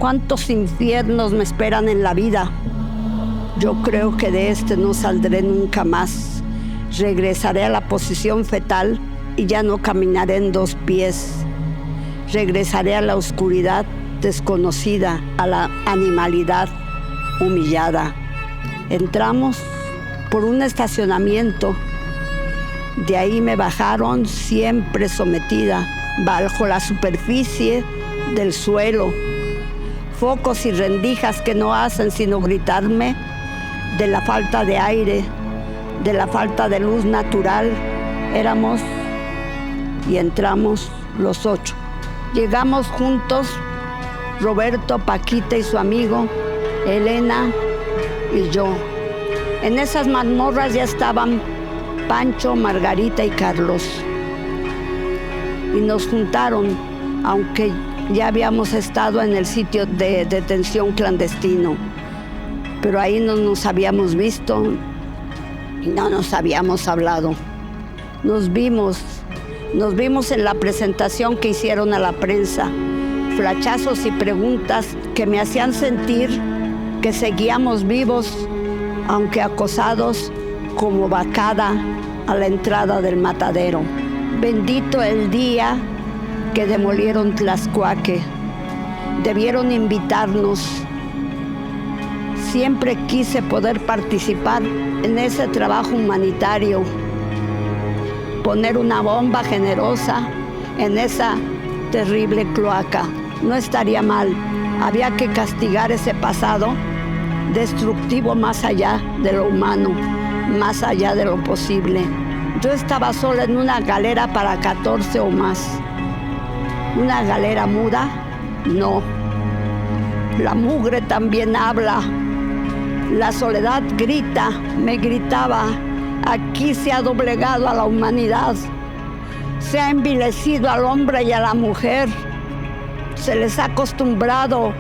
cuántos infiernos me esperan en la vida. Yo creo que de este no saldré nunca más. Regresaré a la posición fetal y ya no caminaré en dos pies. Regresaré a la oscuridad desconocida, a la animalidad humillada. Entramos por un estacionamiento. De ahí me bajaron siempre sometida, bajo la superficie del suelo. Focos y rendijas que no hacen sino gritarme de la falta de aire, de la falta de luz natural. Éramos y entramos los 8. Llegamos juntos, Roberto, Paquita y su amigo, Elena y yo. En esas mazmorras ya estaban Pancho, Margarita y Carlos. Y nos juntaron, aunque ya habíamos estado en el sitio de detención clandestino. Pero ahí no nos habíamos visto y no nos habíamos hablado. Nos vimos en la presentación que hicieron a la prensa. Flachazos y preguntas que me hacían sentir que seguíamos vivos, aunque acosados como vacada a la entrada del matadero. Bendito el día que demolieron Tlaxcuaque. Debieron invitarnos. Siempre quise poder participar en ese trabajo humanitario, poner una bomba generosa en esa terrible cloaca. No estaría mal. Había que castigar ese pasado destructivo más allá de lo humano, más allá de lo posible. Yo estaba sola en una galera para 14 o más. ¿Una galera muda? No. La mugre también habla. La soledad grita, me gritaba. Aquí se ha doblegado a la humanidad. Se ha envilecido al hombre y a la mujer. Se les ha acostumbrado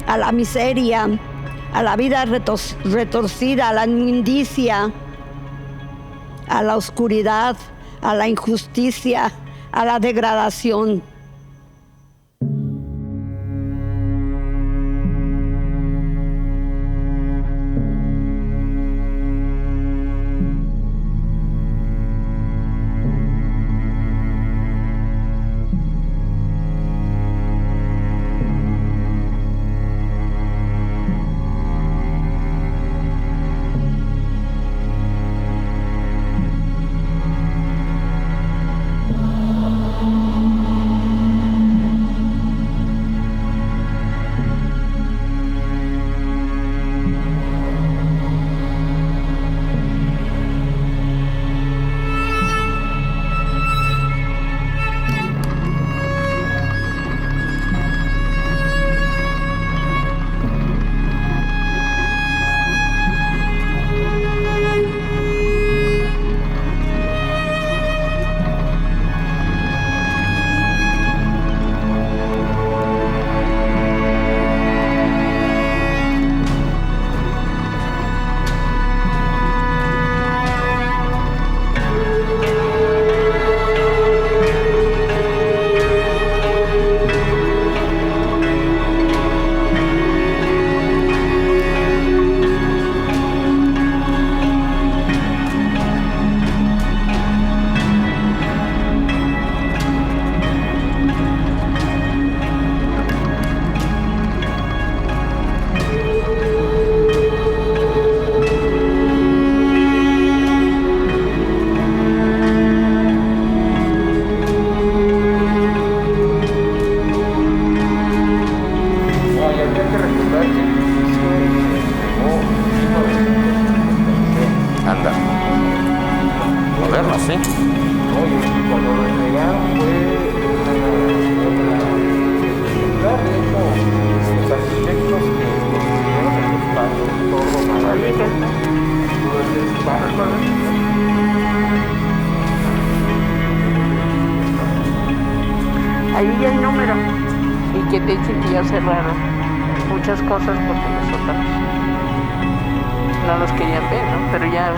a la miseria, a la vida retorcida, a la inmundicia, a la oscuridad, a la injusticia, a la degradación. Ahí ya el número. Y que te dicen que ya cerraron muchas cosas porque nosotros no los querían ver, ¿no? Pero ya,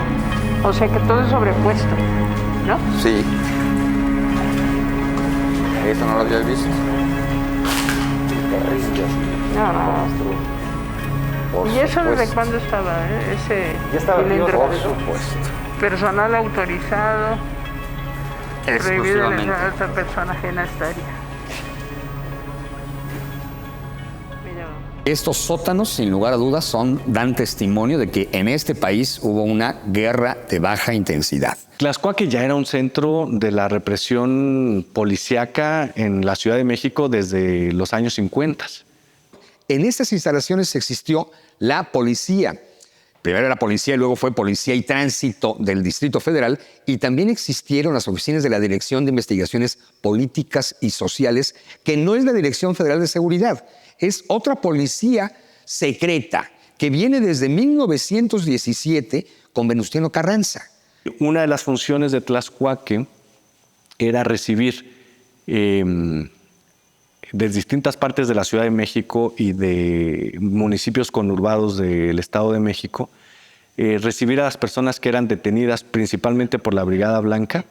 o sea que todo es sobrepuesto, ¿no? Sí. Eso no lo habías visto. guerrillas. No. Por ¿Y eso desde supuesto. cuándo estaba? Ese Ya estaba el cilindro? por supuesto. Personal autorizado, prohibido Exclusivamente. a otra persona ajena a esta área. Mira. Estos sótanos, sin lugar a dudas, dan testimonio de que en este país hubo una guerra de baja intensidad. Tlaxcuaque ya era un centro de la represión policíaca en la Ciudad de México desde los años 50. En estas instalaciones existió la policía. Primero era policía y luego fue Policía y Tránsito del Distrito Federal, y también existieron las oficinas de la Dirección de Investigaciones Políticas y Sociales, que no es la Dirección Federal de Seguridad, es otra policía secreta que viene desde 1917 con Venustiano Carranza. Una de las funciones de Tlaxcuaque era recibir de distintas partes de la Ciudad de México y de municipios conurbados del Estado de México, recibir a las personas que eran detenidas principalmente por la Brigada Blanca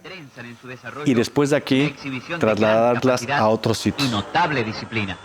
y después de aquí trasladarlas a otros sitios. Y notable disciplina.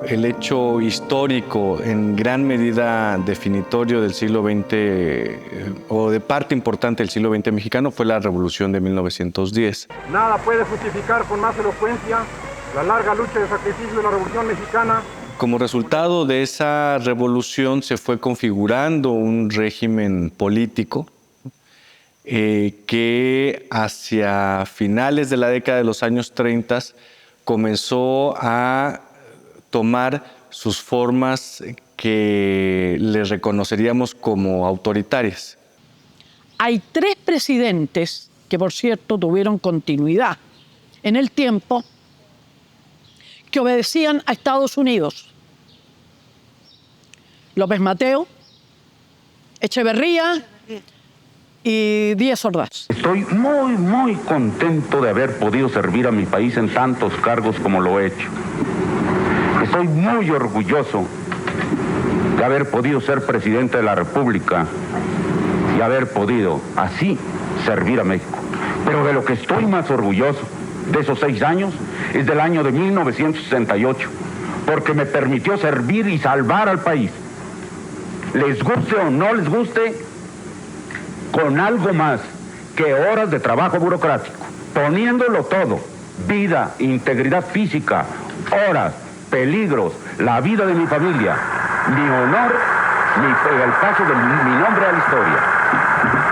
El hecho histórico, en gran medida definitorio del siglo XX, o de parte importante del siglo XX mexicano, fue la Revolución de 1910. Nada puede justificar con más elocuencia la larga lucha de sacrificio de la Revolución Mexicana. Como resultado de esa revolución se fue configurando un régimen político que hacia finales de la década de los años 30 comenzó a tomar sus formas que le reconoceríamos como autoritarias. Hay 3 presidentes que, por cierto, tuvieron continuidad en el tiempo, que obedecían a Estados Unidos. López Mateo, Echeverría y Díaz Ordaz. Estoy muy contento de haber podido servir a mi país en tantos cargos como lo he hecho. Estoy muy orgulloso de haber podido ser presidente de la República y haber podido así servir a México. Pero de lo que estoy más orgulloso de esos 6 años es del año de 1968, porque me permitió servir y salvar al país. Les guste o no les guste, con algo más que horas de trabajo burocrático, poniéndolo todo, vida, integridad física, horas, peligros, la vida de mi familia, mi honor, el paso de mi nombre a la historia.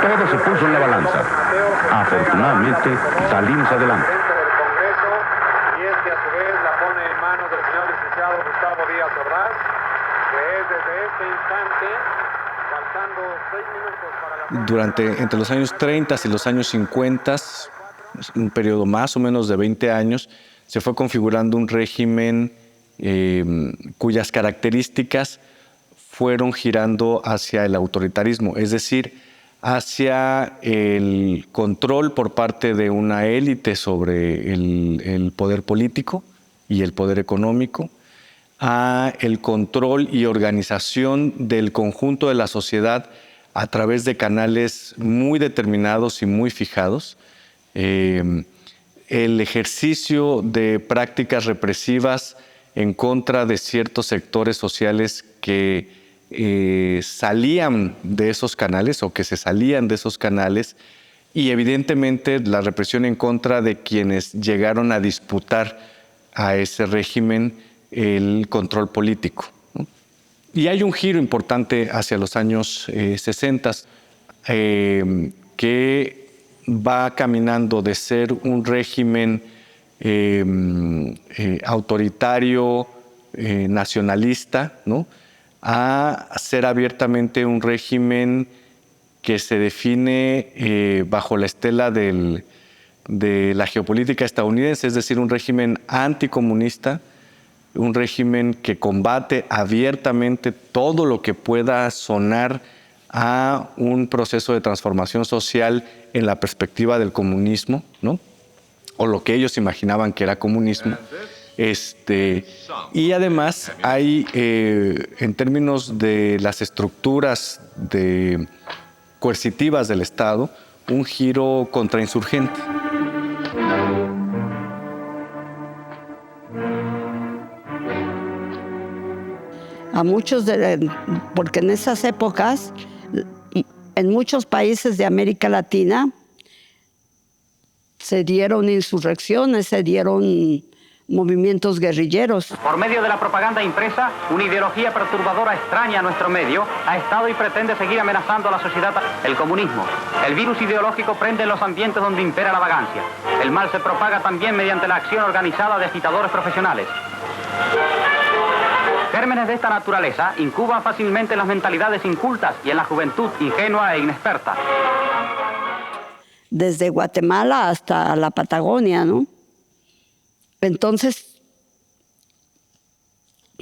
Todo se puso en la balanza. Afortunadamente salimos adelante. Y es que a su vez la pone en manos del señor licenciado Gustavo Díaz Ordaz, que es desde este instante, faltando 6 minutos para la... Entre los años 30 y los años 50, un periodo más o menos de 20 años, se fue configurando un régimen cuyas características fueron girando hacia el autoritarismo, es decir, hacia el control por parte de una élite sobre el poder político y el poder económico, a el control y organización del conjunto de la sociedad a través de canales muy determinados y muy fijados, el ejercicio de prácticas represivas en contra de ciertos sectores sociales que salían de esos canales o que se salían de esos canales, y evidentemente la represión en contra de quienes llegaron a disputar a ese régimen el control político, ¿no? Y hay un giro importante hacia los años 60 que va caminando de ser un régimen autoritario, nacionalista, ¿no?, a ser abiertamente un régimen que se define bajo la estela de la geopolítica estadounidense, es decir, un régimen anticomunista, un régimen que combate abiertamente todo lo que pueda sonar a un proceso de transformación social en la perspectiva del comunismo, ¿no?, o lo que ellos imaginaban que era comunismo. Y además hay, en términos de las estructuras coercitivas del Estado, un giro contrainsurgente. A muchos, porque en esas épocas, en muchos países de América Latina, se dieron insurrecciones, se dieron movimientos guerrilleros. Por medio de la propaganda impresa, una ideología perturbadora extraña a nuestro medio ha estado y pretende seguir amenazando a la sociedad. El comunismo. El virus ideológico prende en los ambientes donde impera la vagancia. El mal se propaga también mediante la acción organizada de agitadores profesionales. Gérmenes de esta naturaleza incuban fácilmente en las mentalidades incultas y en la juventud ingenua e inexperta. Desde Guatemala hasta la Patagonia, ¿no? Entonces,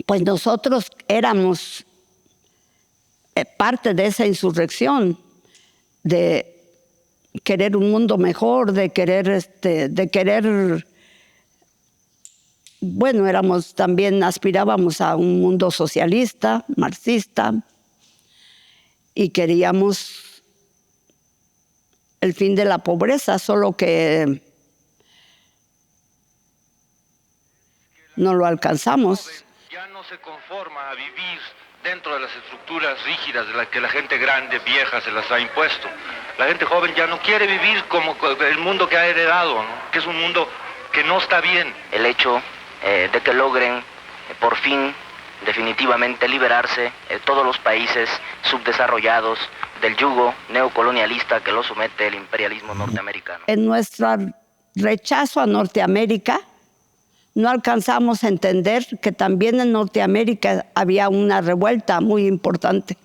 pues nosotros éramos parte de esa insurrección, de querer un mundo mejor, de querer, bueno, también aspirábamos a un mundo socialista, marxista, y queríamos el fin de la pobreza, solo que no lo alcanzamos. Ya no se conforma a vivir dentro de las estructuras rígidas de las que la gente grande, vieja, se las ha impuesto. La gente joven ya no quiere vivir como el mundo que ha heredado, ¿no?, que es un mundo que no está bien. El hecho de que logren por fin definitivamente liberarse todos los países subdesarrollados del yugo neocolonialista que lo somete el imperialismo norteamericano. En nuestro rechazo a Norteamérica, no alcanzamos a entender que también en Norteamérica había una revuelta muy importante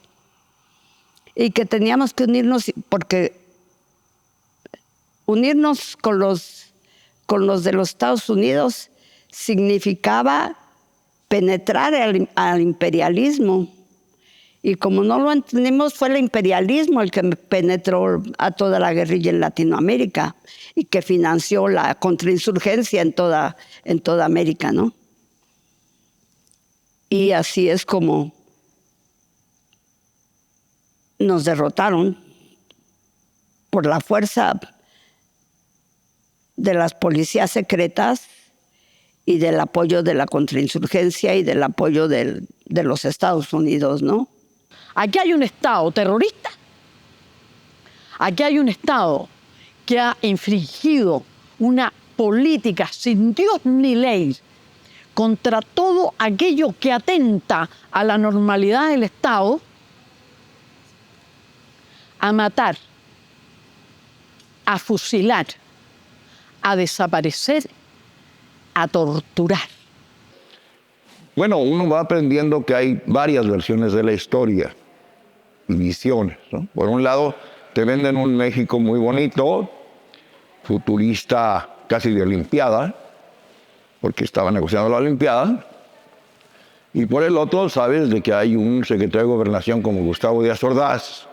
y que teníamos que unirnos, porque unirnos con los de los Estados Unidos significaba penetrar al imperialismo. Y como no lo entendimos, fue el imperialismo el que penetró a toda la guerrilla en Latinoamérica y que financió la contrainsurgencia en toda América, ¿no? Y así es como nos derrotaron por la fuerza de las policías secretas y del apoyo de la contrainsurgencia y del apoyo de los Estados Unidos, ¿no? Aquí hay un Estado terrorista, aquí hay un Estado que ha infringido una política sin Dios ni ley contra todo aquello que atenta a la normalidad del Estado, a matar, a fusilar, a desaparecer, a torturar. Bueno, uno va aprendiendo que hay varias versiones de la historia y visiones, ¿no? Por un lado, te venden un México muy bonito, futurista, casi de Olimpiada, porque estaba negociando la Olimpiada. Y por el otro, sabes de que hay un secretario de Gobernación como Gustavo Díaz Ordaz,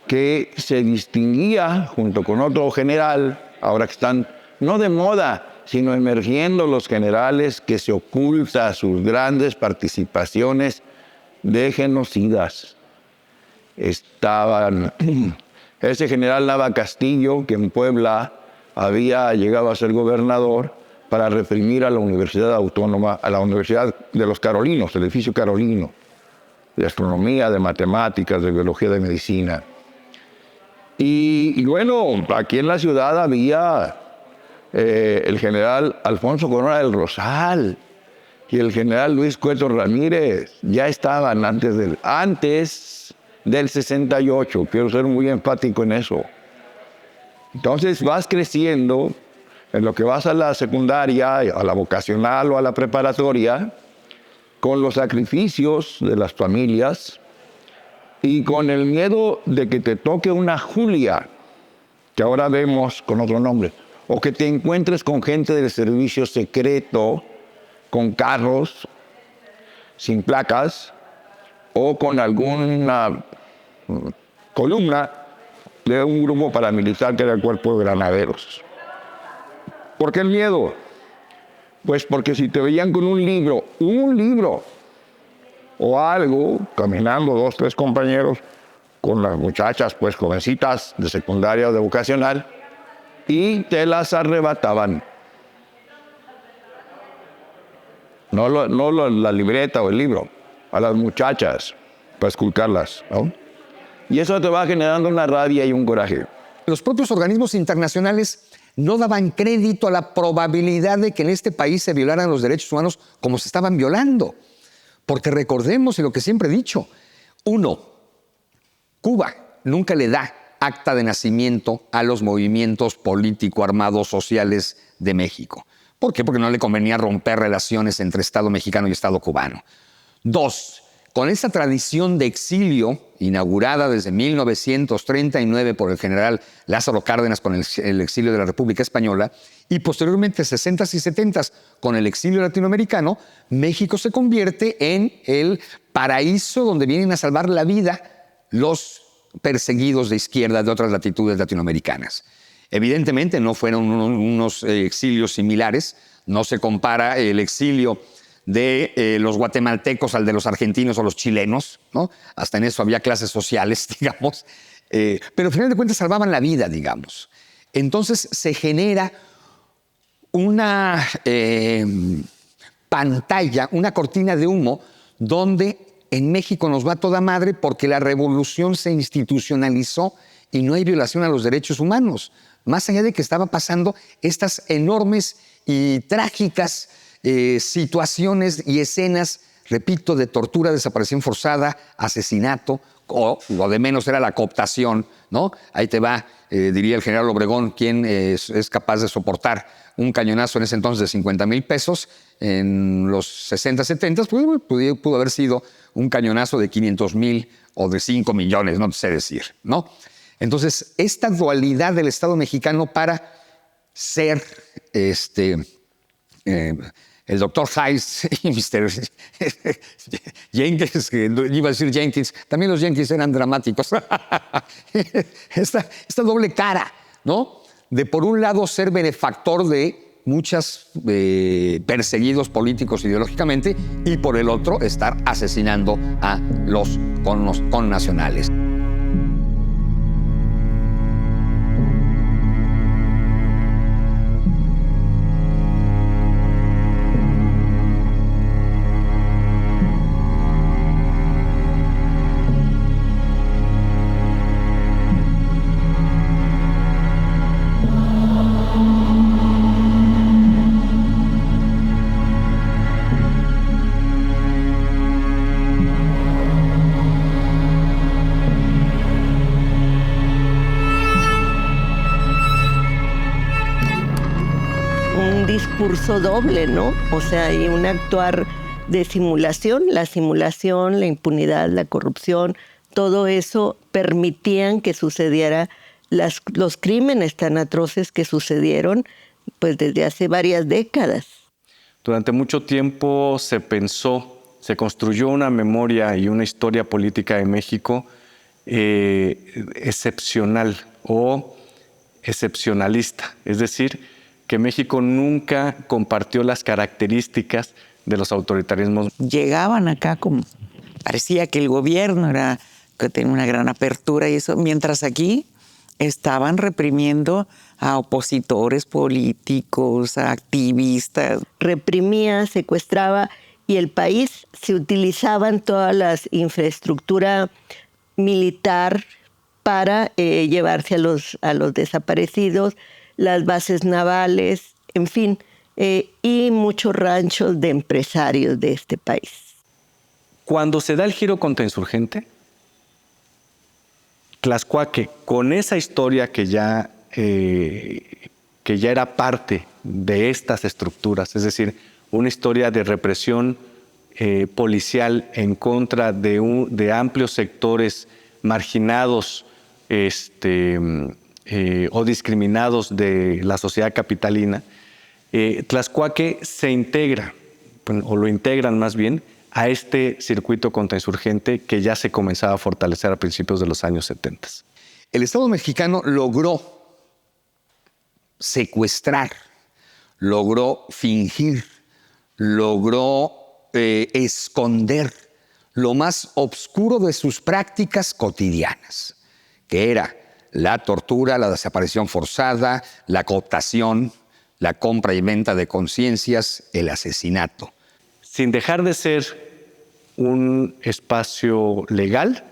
que se distinguía junto con otro general, ahora que están no de moda, sino emergiendo los generales, que se oculta sus grandes participaciones de genocidas. Estaban ese general Nava Castillo, que en Puebla había llegado a ser gobernador para reprimir a la Universidad Autónoma, a la Universidad de los Carolinos, el edificio carolino, de astronomía, de matemáticas, de biología, de medicina. Y bueno, aquí en la ciudad había el general Alfonso Corona del Rosal, y el general Luis Cueto Ramírez ya estaban antes del 68. Quiero ser muy enfático en eso. Entonces vas creciendo en lo que vas a la secundaria, a la vocacional o a la preparatoria, con los sacrificios de las familias y con el miedo de que te toque una Julia, que ahora vemos con otro nombre, o que te encuentres con gente del servicio secreto, con carros, sin placas, o con alguna columna de un grupo paramilitar que era el Cuerpo de Granaderos. ¿Por qué el miedo? Pues porque si te veían con un libro, o algo, caminando 2, 3 compañeros, con las muchachas, pues jovencitas de secundaria o de vocacional, y te las arrebataban. No la libreta o el libro, a las muchachas, para esculcarlas, ¿no? Y eso te va generando una rabia y un coraje. Los propios organismos internacionales no daban crédito a la probabilidad de que en este país se violaran los derechos humanos como se estaban violando. Porque recordemos, y lo que siempre he dicho, 1, Cuba nunca le da acta de nacimiento a los movimientos político-armados sociales de México. ¿Por qué? Porque no le convenía romper relaciones entre Estado mexicano y Estado cubano. 2, con esa tradición de exilio inaugurada desde 1939 por el general Lázaro Cárdenas con el exilio de la República Española y posteriormente 60s y 70s con el exilio latinoamericano, México se convierte en el paraíso donde vienen a salvar la vida los perseguidos de izquierda de otras latitudes latinoamericanas. Evidentemente no fueron unos exilios similares, no se compara el exilio de los guatemaltecos al de los argentinos o los chilenos, ¿no? Hasta en eso había clases sociales, digamos, pero al final de cuentas salvaban la vida, digamos. Entonces se genera una pantalla, una cortina de humo, donde en México nos va toda madre porque la revolución se institucionalizó y no hay violación a los derechos humanos. Más allá de que estaba pasando estas enormes y trágicas situaciones y escenas, repito, de tortura, desaparición forzada, asesinato, o lo de menos era la cooptación, ¿no? Ahí te va, diría el general Obregón, quien es capaz de soportar un cañonazo en ese entonces de 50,000 pesos, en los 60, 70, pues, pudo haber sido un cañonazo de 500,000 o de 5 millones, no te sé decir, ¿no? Entonces, esta dualidad del Estado mexicano para ser el doctor Hayes y Mr. Jenkins, que iba a decir Jenkins, también los Jenkins eran dramáticos. esta doble cara, ¿no? De por un lado ser benefactor de muchos perseguidos políticos ideológicamente y por el otro estar asesinando a los connacionales. Discurso doble, ¿no? O sea, y un actuar de simulación, la impunidad, la corrupción, todo eso permitían que sucediera los crímenes tan atroces que sucedieron pues desde hace varias décadas. Durante mucho tiempo se construyó una memoria y una historia política de México excepcional o excepcionalista, es decir, que México nunca compartió las características de los autoritarismos. Llegaban acá como parecía que el gobierno que tenía una gran apertura y eso, mientras aquí estaban reprimiendo a opositores políticos, a activistas. Reprimía, secuestraba y el país se utilizaban todas las infraestructura militar para llevarse a los desaparecidos, las bases navales, en fin, y muchos ranchos de empresarios de este país. Cuando se da el giro contrainsurgente, Tlaxcuaque, con esa historia que ya era parte de estas estructuras, es decir, una historia de represión policial en contra de amplios sectores marginados o discriminados de la sociedad capitalina, Tlaxcuaque se integra, o lo integran más bien, a este circuito contrainsurgente que ya se comenzaba a fortalecer a principios de los años 70. El Estado mexicano logró secuestrar, logró fingir, logró esconder lo más oscuro de sus prácticas cotidianas, que era la tortura, la desaparición forzada, la cooptación, la compra y venta de conciencias, el asesinato. Sin dejar de ser un espacio legal,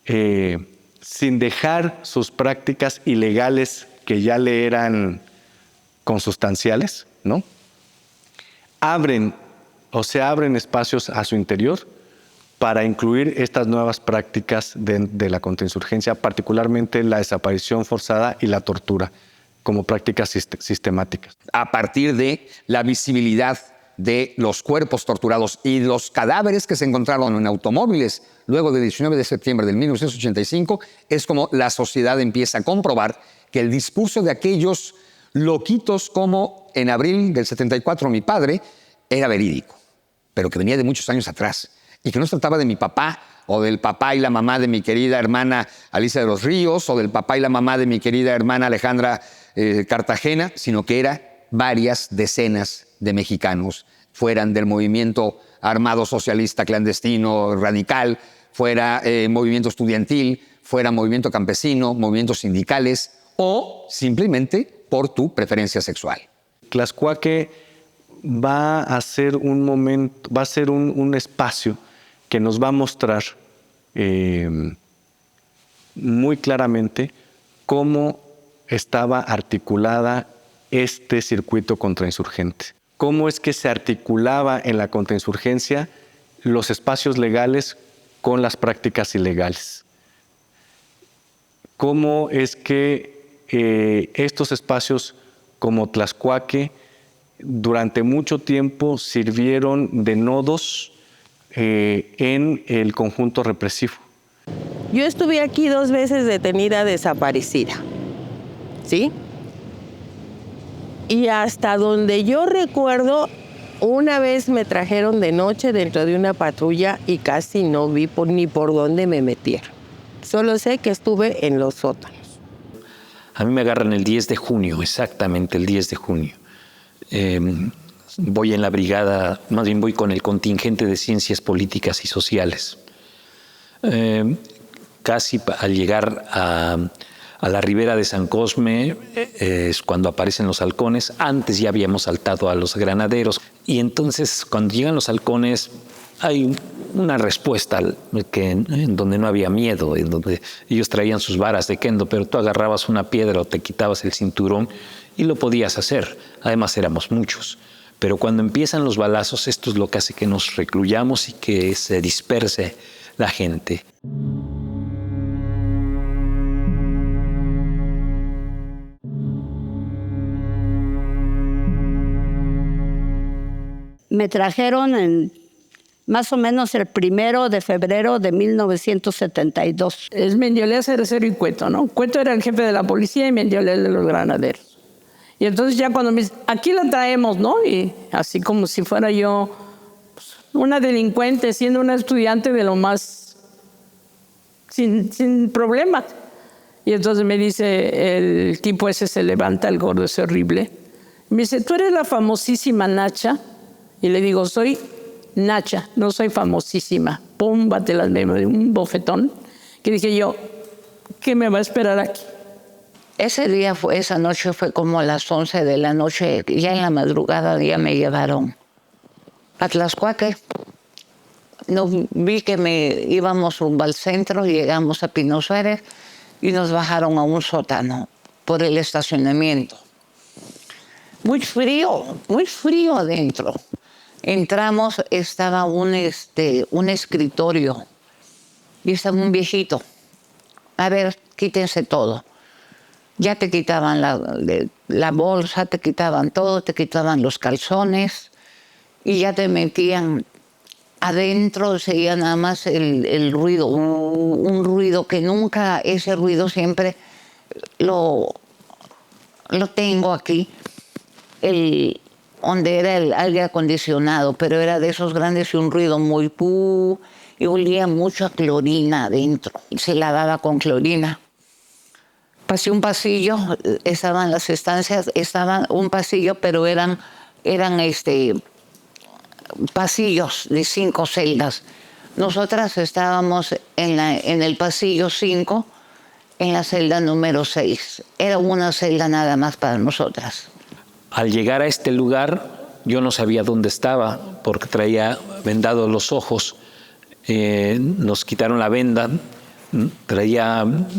sin dejar sus prácticas ilegales que ya le eran consustanciales, ¿no? Se abren espacios a su interior para incluir estas nuevas prácticas de la contrainsurgencia, particularmente la desaparición forzada y la tortura, como prácticas sistemáticas. A partir de la visibilidad de los cuerpos torturados y los cadáveres que se encontraron en automóviles luego del 19 de septiembre de 1985, es como la sociedad empieza a comprobar que el discurso de aquellos loquitos como en abril del 74 mi padre era verídico, pero que venía de muchos años atrás y que no se trataba de mi papá o del papá y la mamá de mi querida hermana Alicia de los Ríos o del papá y la mamá de mi querida hermana Alejandra Cartagena, sino que era varias decenas de mexicanos, fueran del movimiento armado socialista clandestino radical, fuera movimiento estudiantil, fuera movimiento campesino, movimientos sindicales o simplemente por tu preferencia sexual. Tlaxcuaque va a ser un espacio que nos va a mostrar muy claramente cómo estaba articulada este circuito contrainsurgente. Cómo es que se articulaba en la contrainsurgencia los espacios legales con las prácticas ilegales. Cómo es que estos espacios como Tlaxcuaque durante mucho tiempo sirvieron de nodos en el conjunto represivo. Yo estuve aquí 2 veces detenida desaparecida, ¿sí? Y hasta donde yo recuerdo, una vez me trajeron de noche dentro de una patrulla y casi no vi ni por dónde me metieron. Solo sé que estuve en los sótanos. A mí me agarran el 10 de junio, exactamente el 10 de junio. Voy en la brigada, más bien voy con el contingente de ciencias políticas y sociales. Casi al llegar a la ribera de San Cosme es cuando aparecen los halcones. Antes ya habíamos saltado a los granaderos. Y entonces cuando llegan los halcones hay una respuesta en donde no había miedo, en donde ellos traían sus varas de kendo, pero tú agarrabas una piedra o te quitabas el cinturón y lo podías hacer. Además éramos muchos. Pero cuando empiezan los balazos, esto es lo que hace que nos recluyamos y que se disperse la gente. Me trajeron más o menos el 1 de febrero de 1972. Es Mendiolé, Cerecero y Cueto, ¿no? Cueto era el jefe de la policía y Mendiolé el de los granaderos. Y entonces ya cuando me dicen, aquí la traemos, ¿no? Y así como si fuera yo una delincuente, siendo una estudiante de lo más sin problemas. Y entonces me dice, el tipo ese se levanta, el gordo ese horrible. Me dice, ¿tú eres la famosísima Nacha? Y le digo, soy Nacha, no soy famosísima. Pum, bate las manos de un bofetón. Que dije yo, ¿qué me va a esperar aquí? Esa noche fue como a las 11 de la noche, ya en la madrugada ya me llevaron a Tlaxcuaque. No, vi que íbamos rumbo al centro, llegamos a Pino Suárez y nos bajaron a un sótano por el estacionamiento. muy frío adentro. Entramos, estaba un escritorio y estaba un viejito. A ver, quítense todo. Ya te quitaban la bolsa, te quitaban todo, te quitaban los calzones y ya te metían adentro, seguía nada más el ruido, un ruido que nunca, ese ruido siempre lo tengo aquí, donde era el aire acondicionado, pero era de esos grandes y un ruido muy y olía mucho a clorina adentro, y se lavaba con clorina. Pasé un pasillo, estaban las estancias, estaba un pasillo, pero eran pasillos de 5 celdas. Nosotras estábamos en el pasillo 5, en la celda número 6. Era una celda nada más para nosotras. Al llegar a este lugar, yo no sabía dónde estaba porque traía vendados los ojos. Nos quitaron la venda.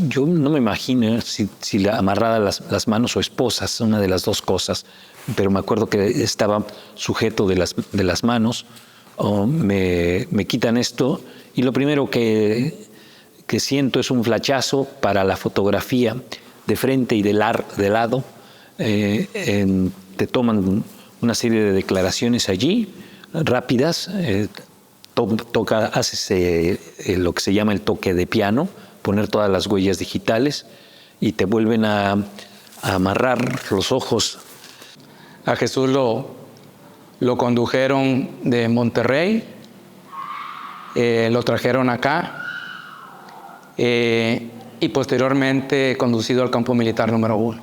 Yo no me imagino si la amarrada las manos o esposas, una de las dos cosas, pero me acuerdo que estaba sujeto de las manos. Me quitan esto y lo primero que siento es un flachazo para la fotografía de frente y de lado. Te toman una serie de declaraciones allí, rápidas. Haces lo que se llama el toque de piano, poner todas las huellas digitales y te vuelven a amarrar los ojos. A Jesús lo condujeron de Monterrey, lo trajeron acá y posteriormente conducido al campo militar número 1.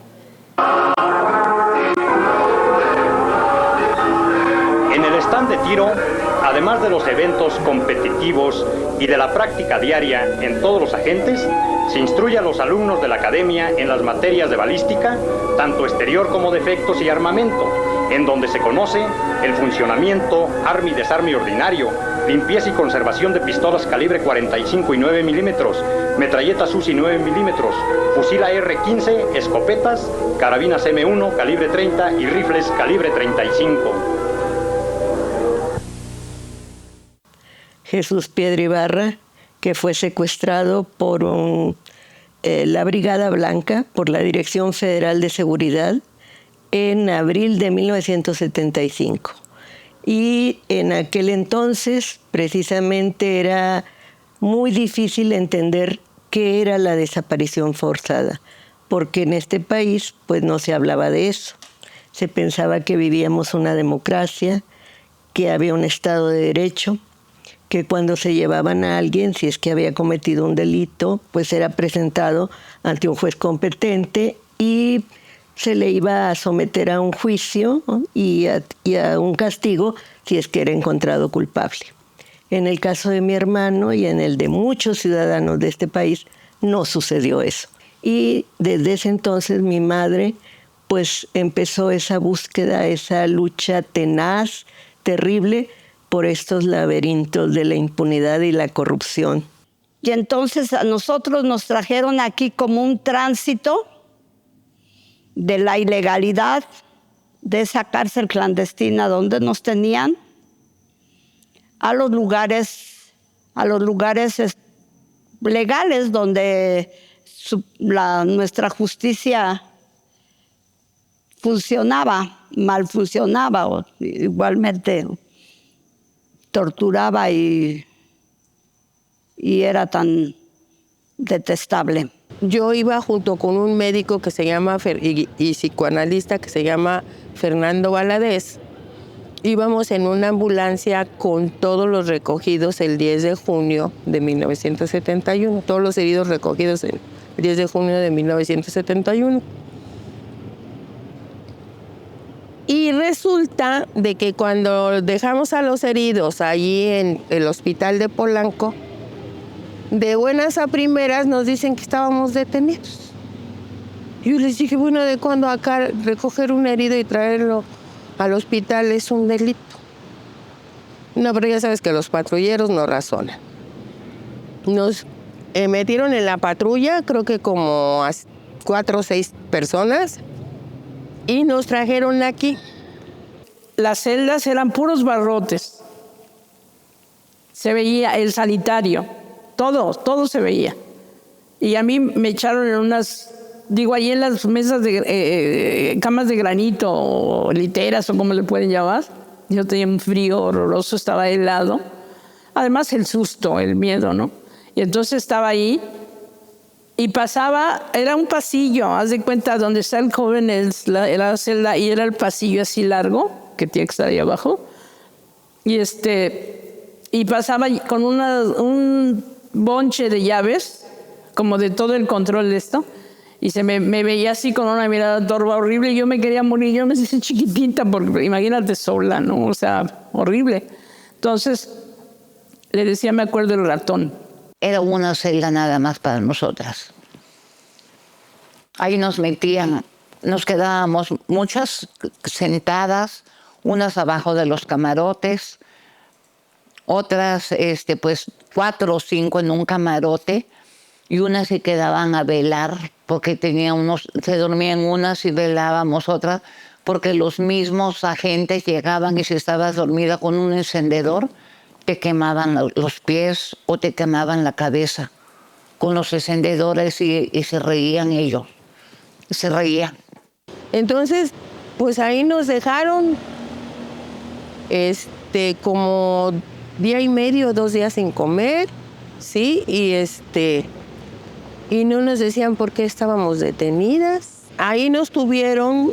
En el stand de tiro, además de los eventos competitivos y de la práctica diaria en todos los agentes, se instruye a los alumnos de la academia en las materias de balística, tanto exterior como de efectos y armamento, en donde se conoce el funcionamiento, arma y desarme ordinario, limpieza y conservación de pistolas calibre 45 y 9 milímetros, metralletas UCI 9 milímetros, fusil AR-15, escopetas, carabinas M1 calibre 30 y rifles calibre 35. Jesús Piedra Ibarra, que fue secuestrado por la Brigada Blanca, por la Dirección Federal de Seguridad, en abril de 1975. Y en aquel entonces, precisamente, era muy difícil entender qué era la desaparición forzada, porque en este país pues no se hablaba de eso. Se pensaba que vivíamos una democracia, que había un Estado de Derecho, que cuando se llevaban a alguien, si es que había cometido un delito, pues era presentado ante un juez competente y se le iba a someter a un juicio, ¿no? y a un castigo si es que era encontrado culpable. En el caso de mi hermano y en el de muchos ciudadanos de este país, no sucedió eso. Y desde ese entonces mi madre pues empezó esa búsqueda, esa lucha tenaz, terrible, por estos laberintos de la impunidad y la corrupción. Y entonces a nosotros nos trajeron aquí como un tránsito de la ilegalidad de esa cárcel clandestina donde nos tenían a los lugares legales donde nuestra justicia mal funcionaba, o igualmente torturaba y era tan detestable. Yo iba junto con un médico que se llama y psicoanalista que se llama Fernando Valadez. Íbamos en una ambulancia con todos los recogidos el 10 de junio de 1971, todos los heridos recogidos el 10 de junio de 1971. Y resulta de que cuando dejamos a los heridos allí en el hospital de Polanco, de buenas a primeras nos dicen que estábamos detenidos. Yo les dije, bueno, ¿de cuándo acá recoger un herido y traerlo al hospital es un delito? No, pero ya sabes que los patrulleros no razonan. Nos metieron en la patrulla, creo que como 4 o 6 personas. y nos trajeron aquí. Las celdas eran puros barrotes. Se veía el sanitario, todo se veía. Y a mí me echaron en unas, ahí en las mesas de camas de granito o literas o como le pueden llamar. Yo tenía un frío horroroso, estaba helado. Además el susto, el miedo, ¿no? Y entonces estaba ahí y pasaba, era un pasillo, haz de cuenta, donde está el joven, la celda, y era el pasillo así largo, que tiene que estar ahí abajo. Y pasaba con un bonche de llaves, como de todo el control de esto, y me veía así con una mirada torva horrible, y yo me quería morir, yo me hice chiquitita, porque imagínate sola, ¿no? O sea, horrible. Entonces, le decía, me acuerdo, el ratón. Era una celda nada más para nosotras. Ahí nos metían, nos quedábamos muchas sentadas, unas abajo de los camarotes, otras, pues 4 o 5 en un camarote, y unas se quedaban a velar, porque se dormían unas y velábamos otras, porque los mismos agentes llegaban y si estabas dormida con un encendedor, te quemaban los pies o te quemaban la cabeza con los encendedores y se reían ellos. Se reían. Entonces, pues ahí nos dejaron como día y medio, 2 días sin comer, ¿sí? Y no nos decían por qué estábamos detenidas. Ahí nos tuvieron,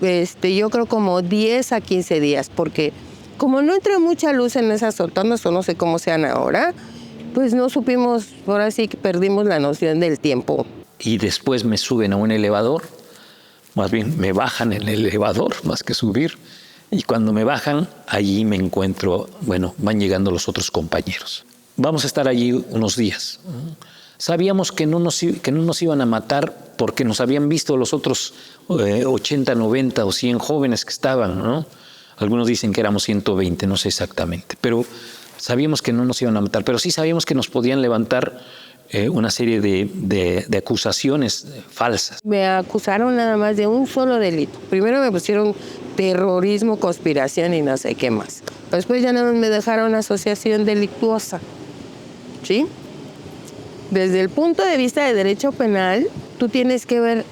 yo creo como 10 a 15 días, porque como no entra mucha luz en esas sótanos, o no sé cómo sean ahora, pues no supimos, ahora sí que perdimos la noción del tiempo. Y después me suben a un elevador, más bien me bajan en el elevador, más que subir. Y cuando me bajan, allí me encuentro, van llegando los otros compañeros. Vamos a estar allí unos días. Sabíamos que no nos iban a matar porque nos habían visto los otros 80, 90 o 100 jóvenes que estaban, ¿no? Algunos dicen que éramos 120, no sé exactamente, pero sabíamos que no nos iban a matar, pero sí sabíamos que nos podían levantar una serie de acusaciones falsas. Me acusaron nada más de un solo delito. Primero me pusieron terrorismo, conspiración y no sé qué más. Después ya nada más me dejaron asociación delictuosa, ¿sí? Desde el punto de vista de derecho penal, tú tienes que ver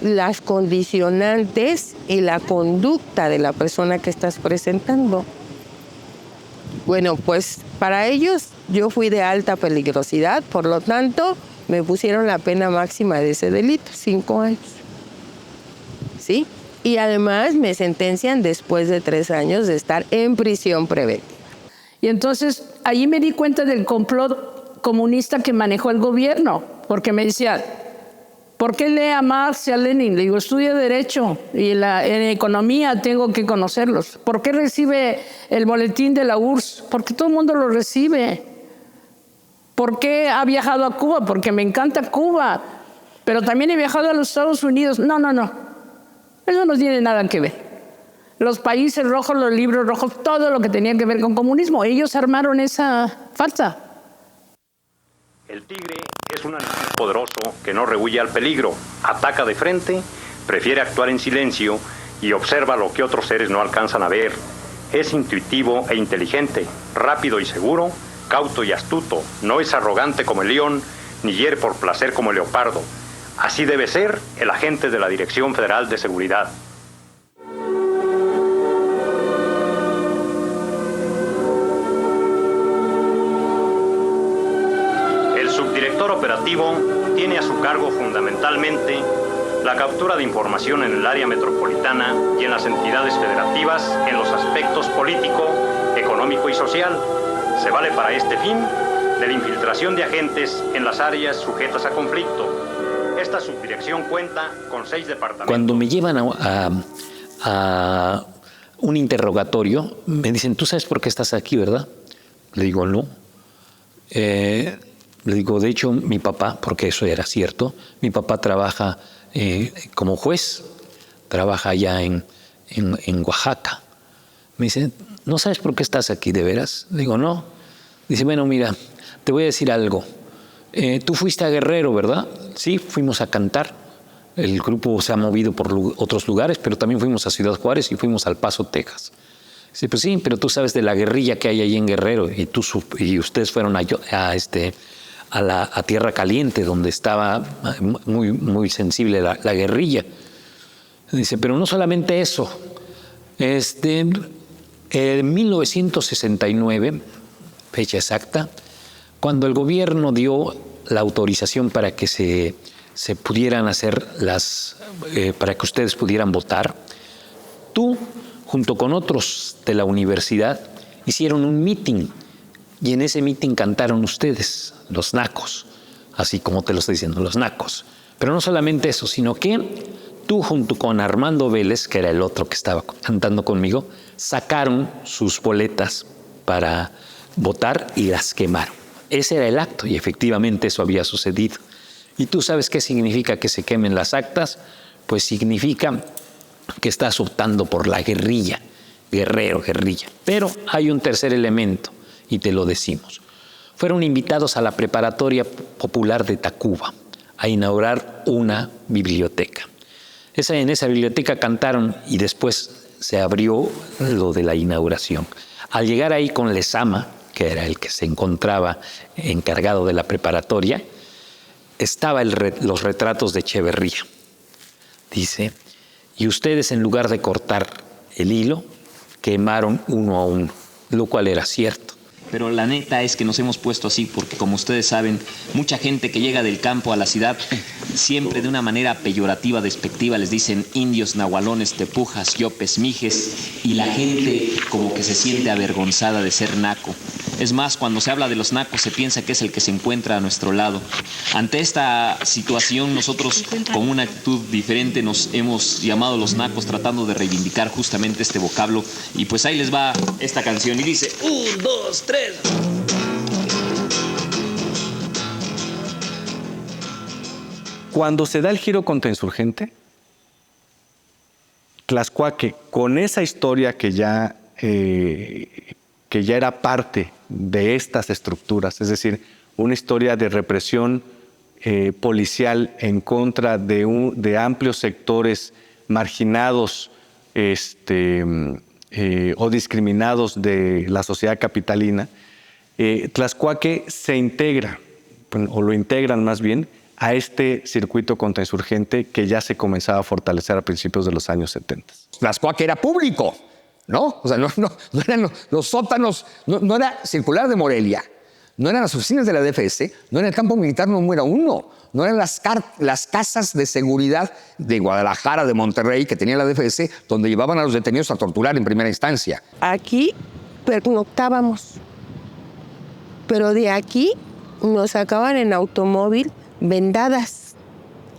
las condicionantes y la conducta de la persona que estás presentando. Bueno, pues para ellos yo fui de alta peligrosidad, por lo tanto me pusieron la pena máxima de ese delito, 5 años. ¿Sí? Y además me sentencian después de 3 años de estar en prisión preventiva. Y entonces ahí me di cuenta del complot comunista que manejó el gobierno, porque me decía, ¿por qué lee a Marx y a Lenin? Le digo, estudio Derecho y en Economía tengo que conocerlos. ¿Por qué recibe el boletín de la URSS? Porque todo el mundo lo recibe. ¿Por qué ha viajado a Cuba? Porque me encanta Cuba. Pero también he viajado a los Estados Unidos. No. Eso no tiene nada que ver. Los países rojos, los libros rojos, todo lo que tenía que ver con comunismo. Ellos armaron esa farsa. El tigre es un animal poderoso que no rehúye al peligro, ataca de frente, prefiere actuar en silencio y observa lo que otros seres no alcanzan a ver. Es intuitivo e inteligente, rápido y seguro, cauto y astuto, no es arrogante como el león, ni hiere por placer como el leopardo. Así debe ser el agente de la Dirección Federal de Seguridad. El subdirector operativo tiene a su cargo fundamentalmente la captura de información en el área metropolitana y en las entidades federativas en los aspectos político, económico y social. Se vale para este fin de la infiltración de agentes en las áreas sujetas a conflicto. Esta subdirección cuenta con 6 departamentos. Cuando me llevan a un interrogatorio, me dicen, ¿tú sabes por qué estás aquí, verdad? Le digo, no. Le digo, de hecho, mi papá, porque eso era cierto, mi papá trabaja como juez, trabaja allá en Oaxaca. Me dice, ¿no sabes por qué estás aquí, de veras? Le digo, no. Dice, bueno, mira, te voy a decir algo. Tú fuiste a Guerrero, ¿verdad? Sí, fuimos a cantar. El grupo se ha movido por otros lugares, pero también fuimos a Ciudad Juárez y fuimos al Paso, Texas. Dice, pues sí, pero tú sabes de la guerrilla que hay ahí en Guerrero y ustedes fueron a Tierra Caliente, donde estaba muy, muy sensible la guerrilla. Dice, pero no solamente eso. En 1969, fecha exacta, cuando el gobierno dio la autorización para que se pudieran hacer para que ustedes pudieran votar, tú, junto con otros de la universidad, hicieron un meeting y en ese meeting cantaron ustedes, los nacos, así como te lo estoy diciendo, los nacos. Pero no solamente eso, sino que tú, junto con Armando Vélez, que era el otro que estaba cantando conmigo, sacaron sus boletas para votar y las quemaron. Ese era el acto y efectivamente eso había sucedido. ¿Y tú sabes qué significa que se quemen las actas? Pues significa que estás optando por la guerrilla, guerrilla. Pero hay un tercer elemento y te lo decimos. Fueron invitados a la Preparatoria Popular de Tacuba a inaugurar una biblioteca. En esa biblioteca cantaron y después se abrió lo de la inauguración. Al llegar ahí con Lezama, que era el que se encontraba encargado de la preparatoria, estaban los retratos de Echeverría. Dice, y ustedes en lugar de cortar el hilo, quemaron uno a uno, lo cual era cierto. Pero la neta es que nos hemos puesto así porque, como ustedes saben, mucha gente que llega del campo a la ciudad, siempre de una manera peyorativa, despectiva, les dicen indios, nahualones, tepujas, yopes, mijes, y la gente como que se siente avergonzada de ser naco. Es más, cuando se habla de los nacos se piensa que es el que se encuentra a nuestro lado. Ante esta situación, nosotros con una actitud diferente nos hemos llamado los nacos, tratando de reivindicar justamente este vocablo. Y pues ahí les va esta canción y dice, 1, 2, 3. Cuando se da el giro contrainsurgente, Tlaxcuaque, con esa historia que ya era parte de estas estructuras, es decir, una historia de represión policial en contra de amplios sectores marginados o discriminados de la sociedad capitalina, Tlaxcuaque se integra, o lo integran más bien, a este circuito contrainsurgente que ya se comenzaba a fortalecer a principios de los años 70. Tlaxcuaque era público, ¿no? O sea, no eran los sótanos, no era Circular de Morelia, no eran las oficinas de la DFS, no era el campo militar número 1, no eran las casas de seguridad de Guadalajara, de Monterrey, que tenía la DFS, donde llevaban a los detenidos a torturar en primera instancia. Aquí pernoctábamos, pero de aquí nos sacaban en automóvil vendadas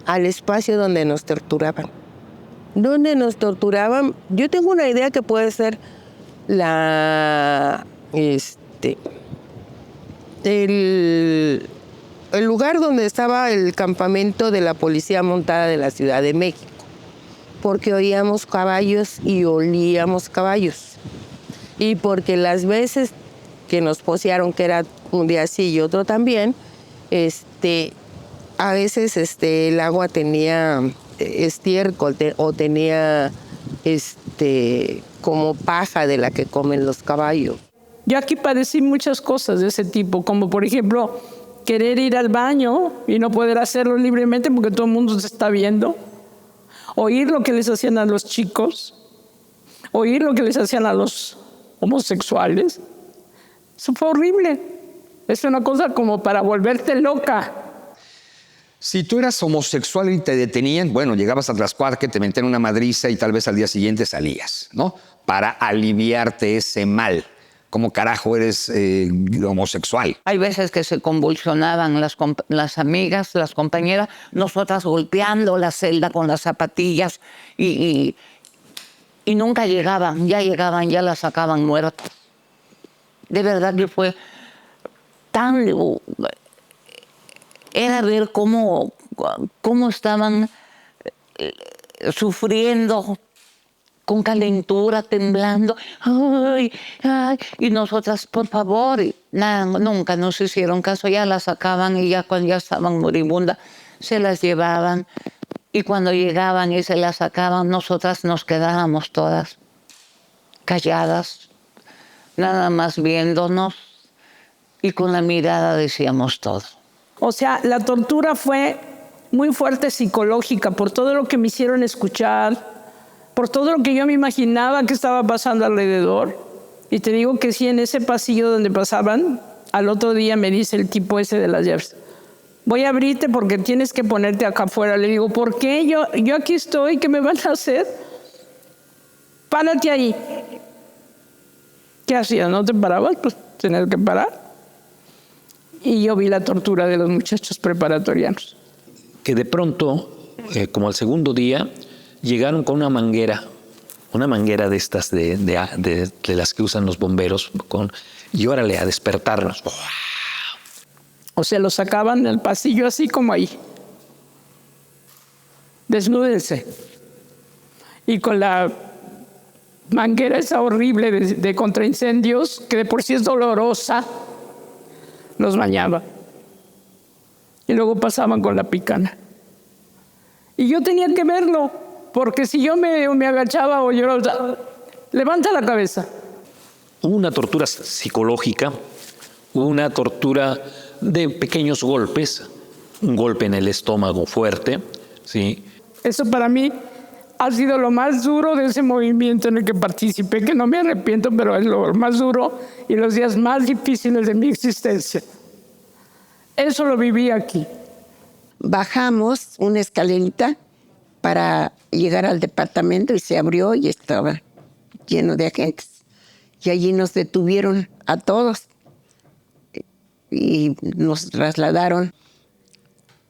al espacio donde nos torturaban. Donde nos torturaban, yo tengo una idea que puede ser el lugar donde estaba el campamento de la policía montada de la Ciudad de México, porque oíamos caballos y olíamos caballos, y porque las veces que nos posearon, que era un día sí y otro también, a veces el agua tenía estiércol o tenía como paja de la que comen los caballos. Yo aquí padecí muchas cosas de ese tipo, como por ejemplo querer ir al baño y no poder hacerlo libremente porque todo el mundo se está viendo, oír lo que les hacían a los chicos, oír lo que les hacían a los homosexuales. Eso fue horrible. Es una cosa como para volverte loca. Si tú eras homosexual y te detenían, bueno, llegabas a Tlaxcuaque, te metían una madriza y tal vez al día siguiente salías, ¿no? Para aliviarte ese mal. ¿Cómo carajo eres homosexual? Hay veces que se convulsionaban las amigas, las compañeras, nosotras golpeando la celda con las zapatillas y nunca llegaban, ya la sacaban muerta. De verdad que fue tan... Era ver cómo estaban sufriendo, con calentura, temblando. Ay, ay. Y nosotras, por favor, nada, nunca nos hicieron caso. Ya las sacaban y ya cuando ya estaban moribundas, se las llevaban Y cuando llegaban y se la sacaban, nosotras nos quedábamos todas calladas, nada más viéndonos, y con la mirada decíamos todo. O sea, la tortura fue muy fuerte psicológica por todo lo que me hicieron escuchar, por todo lo que yo me imaginaba que estaba pasando alrededor. Y te digo que sí, en ese pasillo donde pasaban, al otro día me dice el tipo ese de las llaves: voy a abrirte porque tienes que ponerte acá afuera. Le digo: ¿por qué? Yo aquí estoy, ¿qué me van a hacer? Párate ahí. ¿Qué hacías? ¿No te parabas? Pues tener que parar. Y yo vi la tortura de los muchachos preparatorianos. Que de pronto, como al segundo día, llegaron con una manguera de estas de las que usan los bomberos, y órale, a despertarnos. O sea, los sacaban del pasillo así como ahí. Desnúdense. Y con la manguera esa horrible de contraincendios, que de por sí es dolorosa, los bañaba. Y luego pasaban con la picana. Y yo tenía que verlo, porque si yo me agachaba o yo... Levanta la cabeza. Hubo una tortura psicológica, hubo una tortura de pequeños golpes, un golpe en el estómago fuerte, ¿sí? Eso para mí ha sido lo más duro de ese movimiento en el que participé, que no me arrepiento, pero es lo más duro y los días más difíciles de mi existencia. Eso lo viví aquí. Bajamos una escalerita para llegar al departamento y se abrió y estaba lleno de agentes. Y allí nos detuvieron a todos y nos trasladaron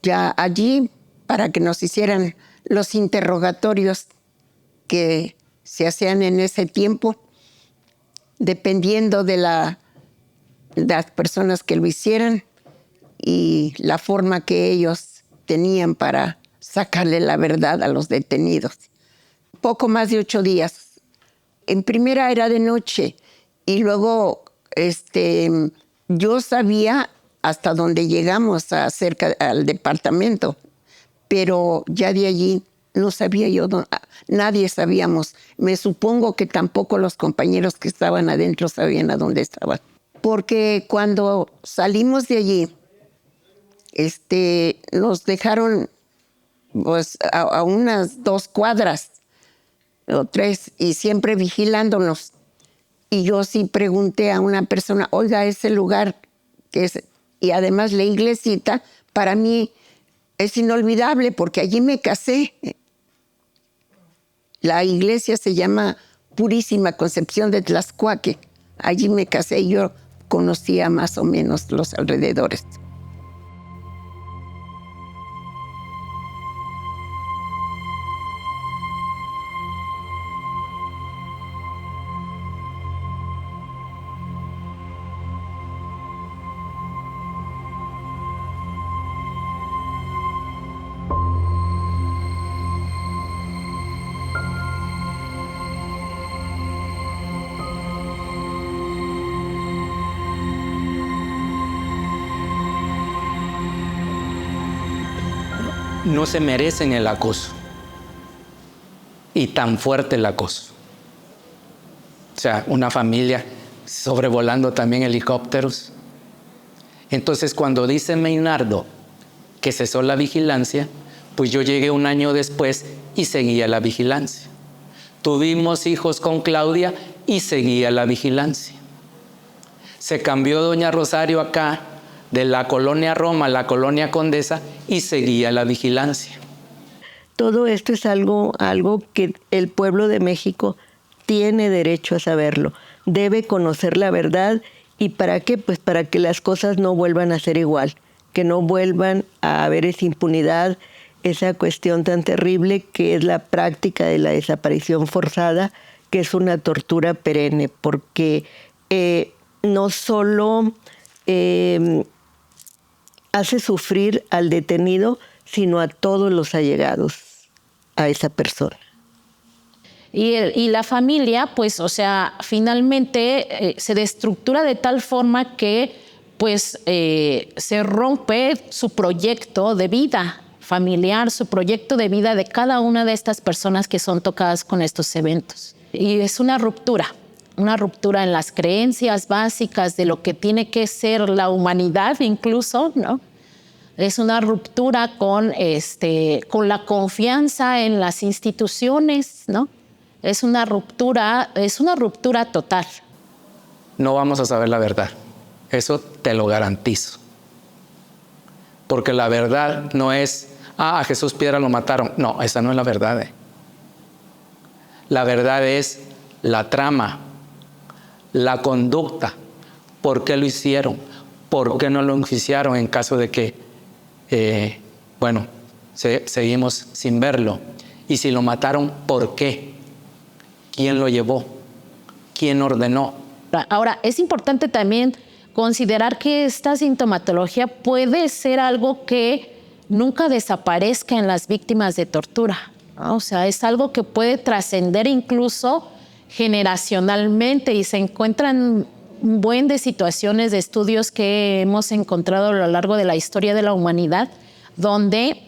ya allí para que nos hicieran los interrogatorios que se hacían en ese tiempo, dependiendo de las personas que lo hicieran y la forma que ellos tenían para sacarle la verdad a los detenidos. Poco más de 8 días. En primera era de noche y luego yo sabía hasta dónde llegamos, cerca al departamento, pero ya de allí no sabía yo, nadie sabíamos. Me supongo que tampoco los compañeros que estaban adentro sabían a dónde estaban. Porque cuando salimos de allí, nos dejaron pues, a unas 2 cuadras o 3 y siempre vigilándonos. Y yo sí pregunté a una persona: oiga, ese lugar que es, y además la iglesita, para mí es inolvidable porque allí me casé. La iglesia se llama Purísima Concepción de Tlaxcuaque. Allí me casé y yo conocía más o menos los alrededores. No se merecen el acoso. Y tan fuerte el acoso. O sea, una familia sobrevolando también helicópteros. Entonces, cuando dice Maynardo que cesó la vigilancia, pues yo llegué un año después y seguía la vigilancia. Tuvimos hijos con Claudia y seguía la vigilancia. Se cambió doña Rosario acá, de la colonia Roma a la colonia Condesa, y seguía la vigilancia. Todo esto es algo que el pueblo de México tiene derecho a saberlo. Debe conocer la verdad. ¿Y para qué? Pues para que las cosas no vuelvan a ser igual, que no vuelvan a haber esa impunidad, esa cuestión tan terrible que es la práctica de la desaparición forzada, que es una tortura perenne, porque no solo hace sufrir al detenido, sino a todos los allegados a esa persona. Y la familia, pues, o sea, finalmente se destructura de tal forma que, pues, se rompe su proyecto de vida familiar, su proyecto de vida de cada una de estas personas que son tocadas con estos eventos. Y es una ruptura en las creencias básicas de lo que tiene que ser la humanidad incluso, ¿no? Es una ruptura con la confianza en las instituciones, ¿no? Es una ruptura total. No vamos a saber la verdad. Eso te lo garantizo. Porque la verdad no es, a Jesús Piedra lo mataron. No, esa no es la verdad. La verdad es la trama, la conducta. ¿Por qué lo hicieron? ¿Por qué no lo enjuiciaron en caso de que, seguimos sin verlo? Y si lo mataron, ¿por qué? ¿Quién lo llevó? ¿Quién ordenó? Ahora, es importante también considerar que esta sintomatología puede ser algo que nunca desaparezca en las víctimas de tortura, ¿no? O sea, es algo que puede trascender incluso generacionalmente y se encuentran un buen de situaciones de estudios que hemos encontrado a lo largo de la historia de la humanidad donde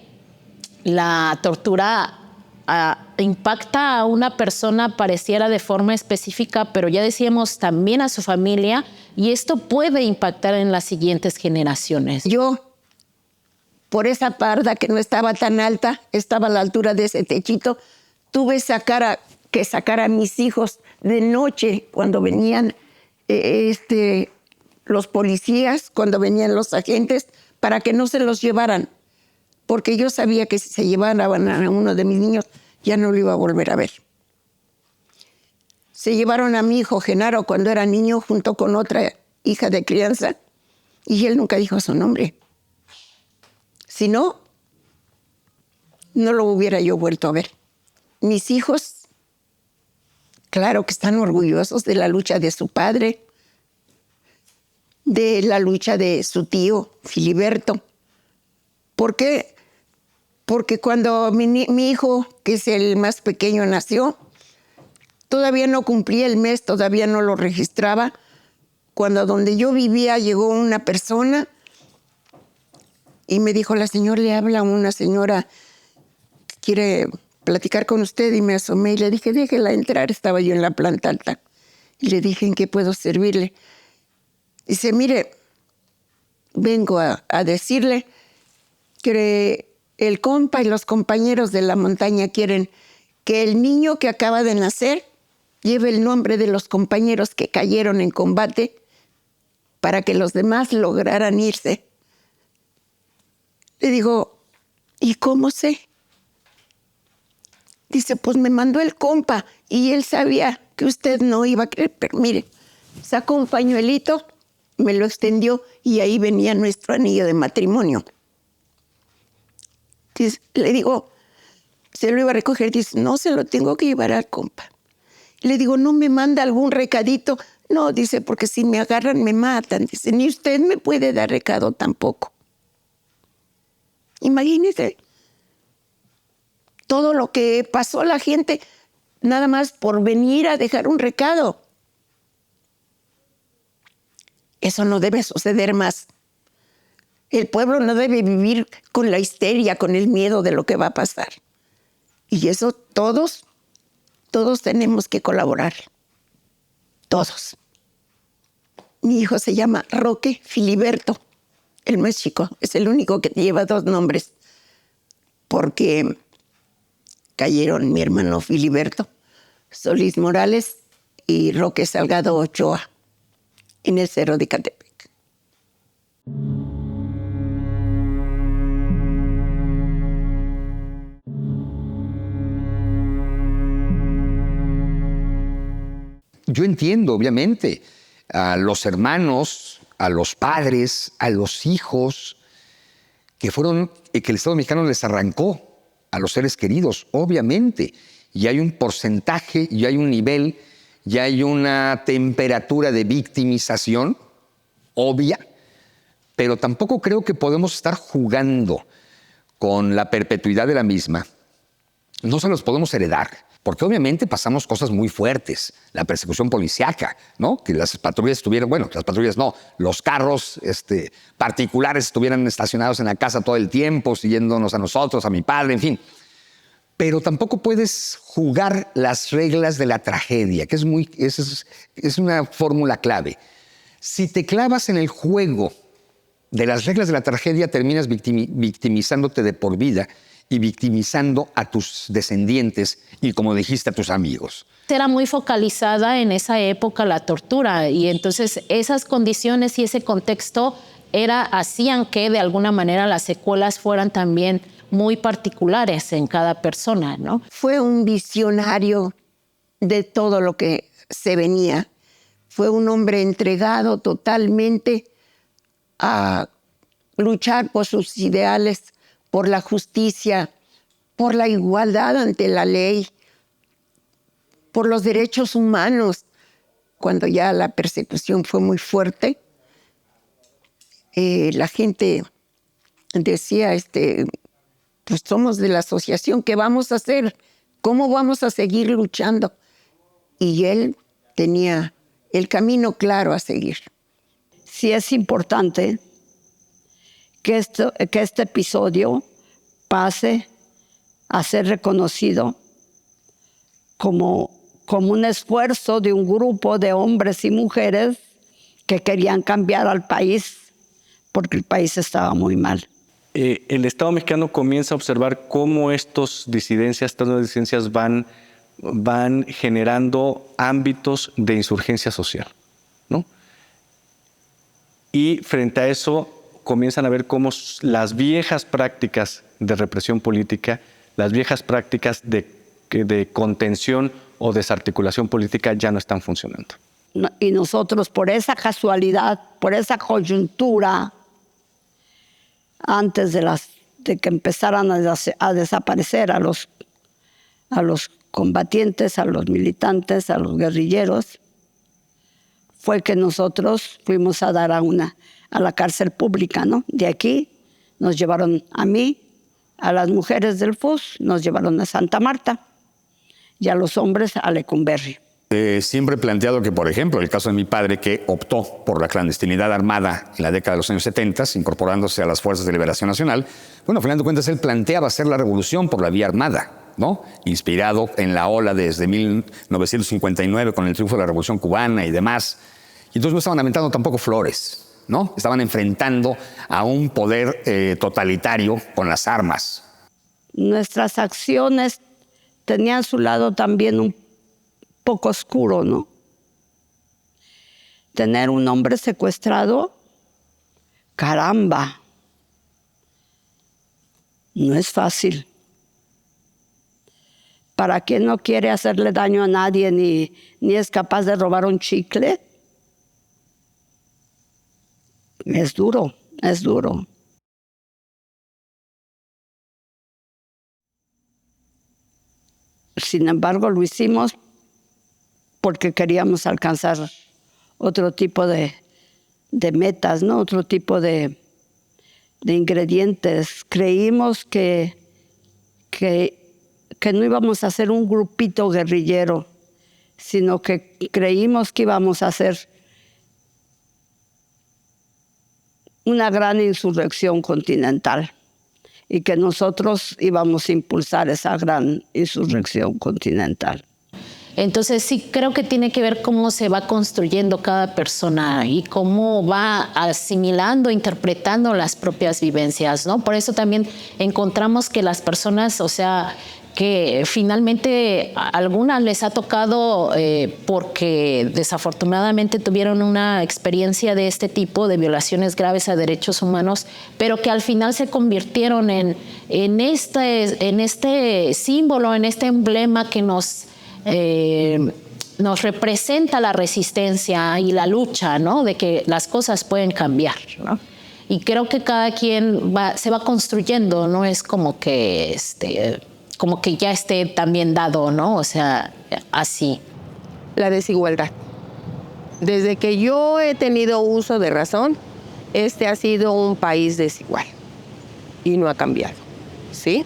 la tortura impacta a una persona pareciera de forma específica, pero ya decíamos también a su familia, y esto puede impactar en las siguientes generaciones. Yo, por esa parda que no estaba tan alta, estaba a la altura de ese techito, tuve que sacar a mis hijos de noche cuando venían los policías, cuando venían los agentes, para que no se los llevaran. Porque yo sabía que si se llevaban a uno de mis niños, ya no lo iba a volver a ver. Se llevaron a mi hijo Genaro cuando era niño, junto con otra hija de crianza, y él nunca dijo su nombre. Si no, no lo hubiera yo vuelto a ver. Mis hijos, claro que están orgullosos de la lucha de su padre, de la lucha de su tío, Filiberto. ¿Por qué? Porque cuando mi hijo, que es el más pequeño, nació, todavía no cumplía el mes, todavía no lo registraba. Cuando donde yo vivía llegó una persona y me dijo, la señora le habla a una señora que quiere platicar con usted, y me asomé y le dije, déjela entrar, estaba yo en la planta alta. Y le dije, ¿en qué puedo servirle? Dice, mire, vengo a decirle que el compa y los compañeros de la montaña quieren que el niño que acaba de nacer lleve el nombre de los compañeros que cayeron en combate para que los demás lograran irse. Le digo, ¿y cómo sé? Dice, pues me mandó el compa y él sabía que usted no iba a creer, pero mire, sacó un pañuelito, me lo extendió y ahí venía nuestro anillo de matrimonio. Dice, le digo, se lo iba a recoger, dice, no, se lo tengo que llevar al compa. Le digo, ¿no me manda algún recadito? No, dice, porque si me agarran me matan. Dice, ni usted me puede dar recado tampoco. Imagínese todo lo que pasó la gente nada más por venir a dejar un recado. Eso no debe suceder más. El pueblo no debe vivir con la histeria, con el miedo de lo que va a pasar. Y eso todos tenemos que colaborar. Todos. Mi hijo se llama Roque Filiberto, el más chico. Es el único que lleva 2 nombres. Porque cayeron mi hermano Filiberto Solís Morales y Roque Salgado Ochoa en el Cerro de Ecatepec. Yo entiendo, obviamente, a los hermanos, a los padres, a los hijos, que el Estado mexicano les arrancó a los seres queridos, obviamente. Y hay un porcentaje, y hay un nivel, y hay una temperatura de victimización obvia, pero tampoco creo que podemos estar jugando con la perpetuidad de la misma. No se los podemos heredar. porque obviamente pasamos cosas muy fuertes. La persecución policíaca, ¿no? Que las patrullas estuvieran, bueno, las patrullas no, los carros particulares estuvieran estacionados en la casa todo el tiempo, siguiéndonos a nosotros, a mi padre, en fin. Pero tampoco puedes jugar las reglas de la tragedia, que es una fórmula clave. Si te clavas en el juego de las reglas de la tragedia, terminas victimizándote de por vida y victimizando a tus descendientes y, como dijiste, a tus amigos. Era muy focalizada en esa época la tortura y entonces esas condiciones y ese contexto hacían que de alguna manera las secuelas fueran también muy particulares en cada persona, ¿no? Fue un visionario de todo lo que se venía. Fue un hombre entregado totalmente a luchar por sus ideales, por la justicia, por la igualdad ante la ley, por los derechos humanos. Cuando ya la persecución fue muy fuerte, la gente decía, pues somos de la asociación, ¿qué vamos a hacer? ¿Cómo vamos a seguir luchando? Y él tenía el camino claro a seguir. Sí es importante que este episodio pase a ser reconocido como un esfuerzo de un grupo de hombres y mujeres que querían cambiar al país porque el país estaba muy mal. El Estado mexicano comienza a observar cómo estas nuevas disidencias van generando ámbitos de insurgencia social, ¿no? Y frente a eso comienzan a ver cómo las viejas prácticas de represión política, las viejas prácticas de contención o desarticulación política ya no están funcionando. Y nosotros, por esa casualidad, por esa coyuntura, antes de que empezaran a desaparecer a los combatientes, a los militantes, a los guerrilleros, fue que nosotros fuimos a dar a la cárcel pública, ¿no? De aquí nos llevaron a mí, a las mujeres del FUS, nos llevaron a Santa Marta y a los hombres a Lecumberri. Siempre he planteado que, por ejemplo, el caso de mi padre, que optó por la clandestinidad armada en la década de los años 70, incorporándose a las Fuerzas de Liberación Nacional, bueno, al final de cuentas, él planteaba hacer la revolución por la vía armada, ¿no? Inspirado en la ola desde 1959 con el triunfo de la Revolución Cubana y demás. Y entonces no estaban aventando tampoco flores, ¿no? Estaban enfrentando a un poder totalitario con las armas. Nuestras acciones tenían su lado también un poco oscuro, ¿no? Tener un hombre secuestrado, caramba, no es fácil. Para quien no quiere hacerle daño a nadie ni es capaz de robar un chicle, es duro, es duro. Sin embargo, lo hicimos porque queríamos alcanzar otro tipo de metas, ¿no? Otro tipo de ingredientes. Creímos que no íbamos a hacer un grupito guerrillero, sino que creímos que íbamos a hacer una gran insurrección continental y que nosotros íbamos a impulsar esa gran insurrección continental. Entonces sí creo que tiene que ver cómo se va construyendo cada persona y cómo va asimilando, interpretando las propias vivencias, ¿no? Por eso también encontramos que las personas, o sea, que finalmente a algunas les ha tocado porque desafortunadamente tuvieron una experiencia de este tipo, de violaciones graves a derechos humanos, pero que al final se convirtieron en este símbolo, en este emblema que nos representa la resistencia y la lucha, ¿no? De que las cosas pueden cambiar, ¿no? Y creo que cada quien se va construyendo, no es como que ya esté también dado, ¿no? O sea, así. La desigualdad. Desde que yo he tenido uso de razón, ha sido un país desigual y no ha cambiado, ¿sí?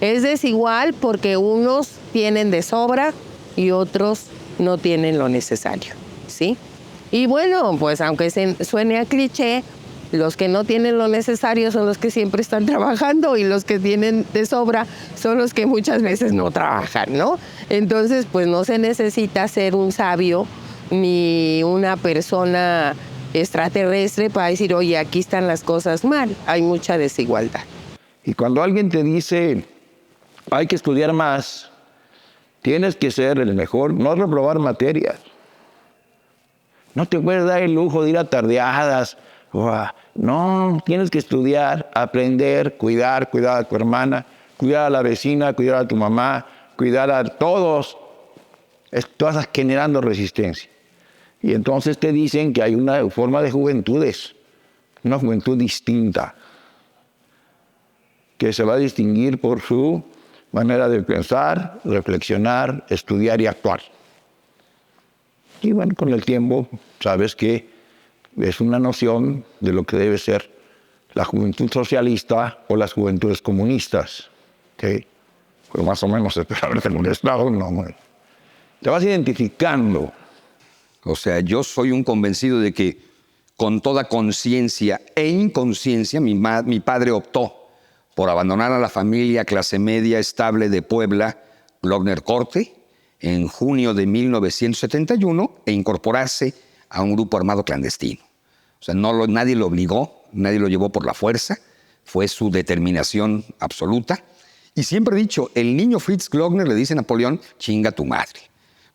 Es desigual porque unos tienen de sobra y otros no tienen lo necesario, ¿sí? Y bueno, pues aunque suene a cliché, los que no tienen lo necesario son los que siempre están trabajando y los que tienen de sobra son los que muchas veces no trabajan, ¿no? Entonces, pues no se necesita ser un sabio ni una persona extraterrestre para decir, oye, aquí están las cosas mal, hay mucha desigualdad. Y cuando alguien te dice, hay que estudiar más, tienes que ser el mejor, no reprobar materias. No te puedes dar el lujo de ir a tardeadas. No, tienes que estudiar, aprender, cuidar a tu hermana, cuidar a la vecina, cuidar a tu mamá, cuidar a todos. Tú vas generando resistencia. Y entonces te dicen que hay una forma de juventudes, una juventud distinta, que se va a distinguir por su manera de pensar, reflexionar, estudiar y actuar. Y bueno, con el tiempo sabes que es una noción de lo que debe ser la juventud socialista o las juventudes comunistas, que pues más o menos espera haberte molestado, no. Te vas identificando. O sea, yo soy un convencido de que con toda conciencia e inconsciencia mi padre optó por abandonar a la familia clase media estable de Puebla, Glockner Corte, en junio de 1971 e incorporarse a un grupo armado clandestino. O sea, nadie lo obligó, nadie lo llevó por la fuerza, fue su determinación absoluta. Y siempre he dicho, el niño Fritz Glockner le dice a Napoleón, chinga tu madre.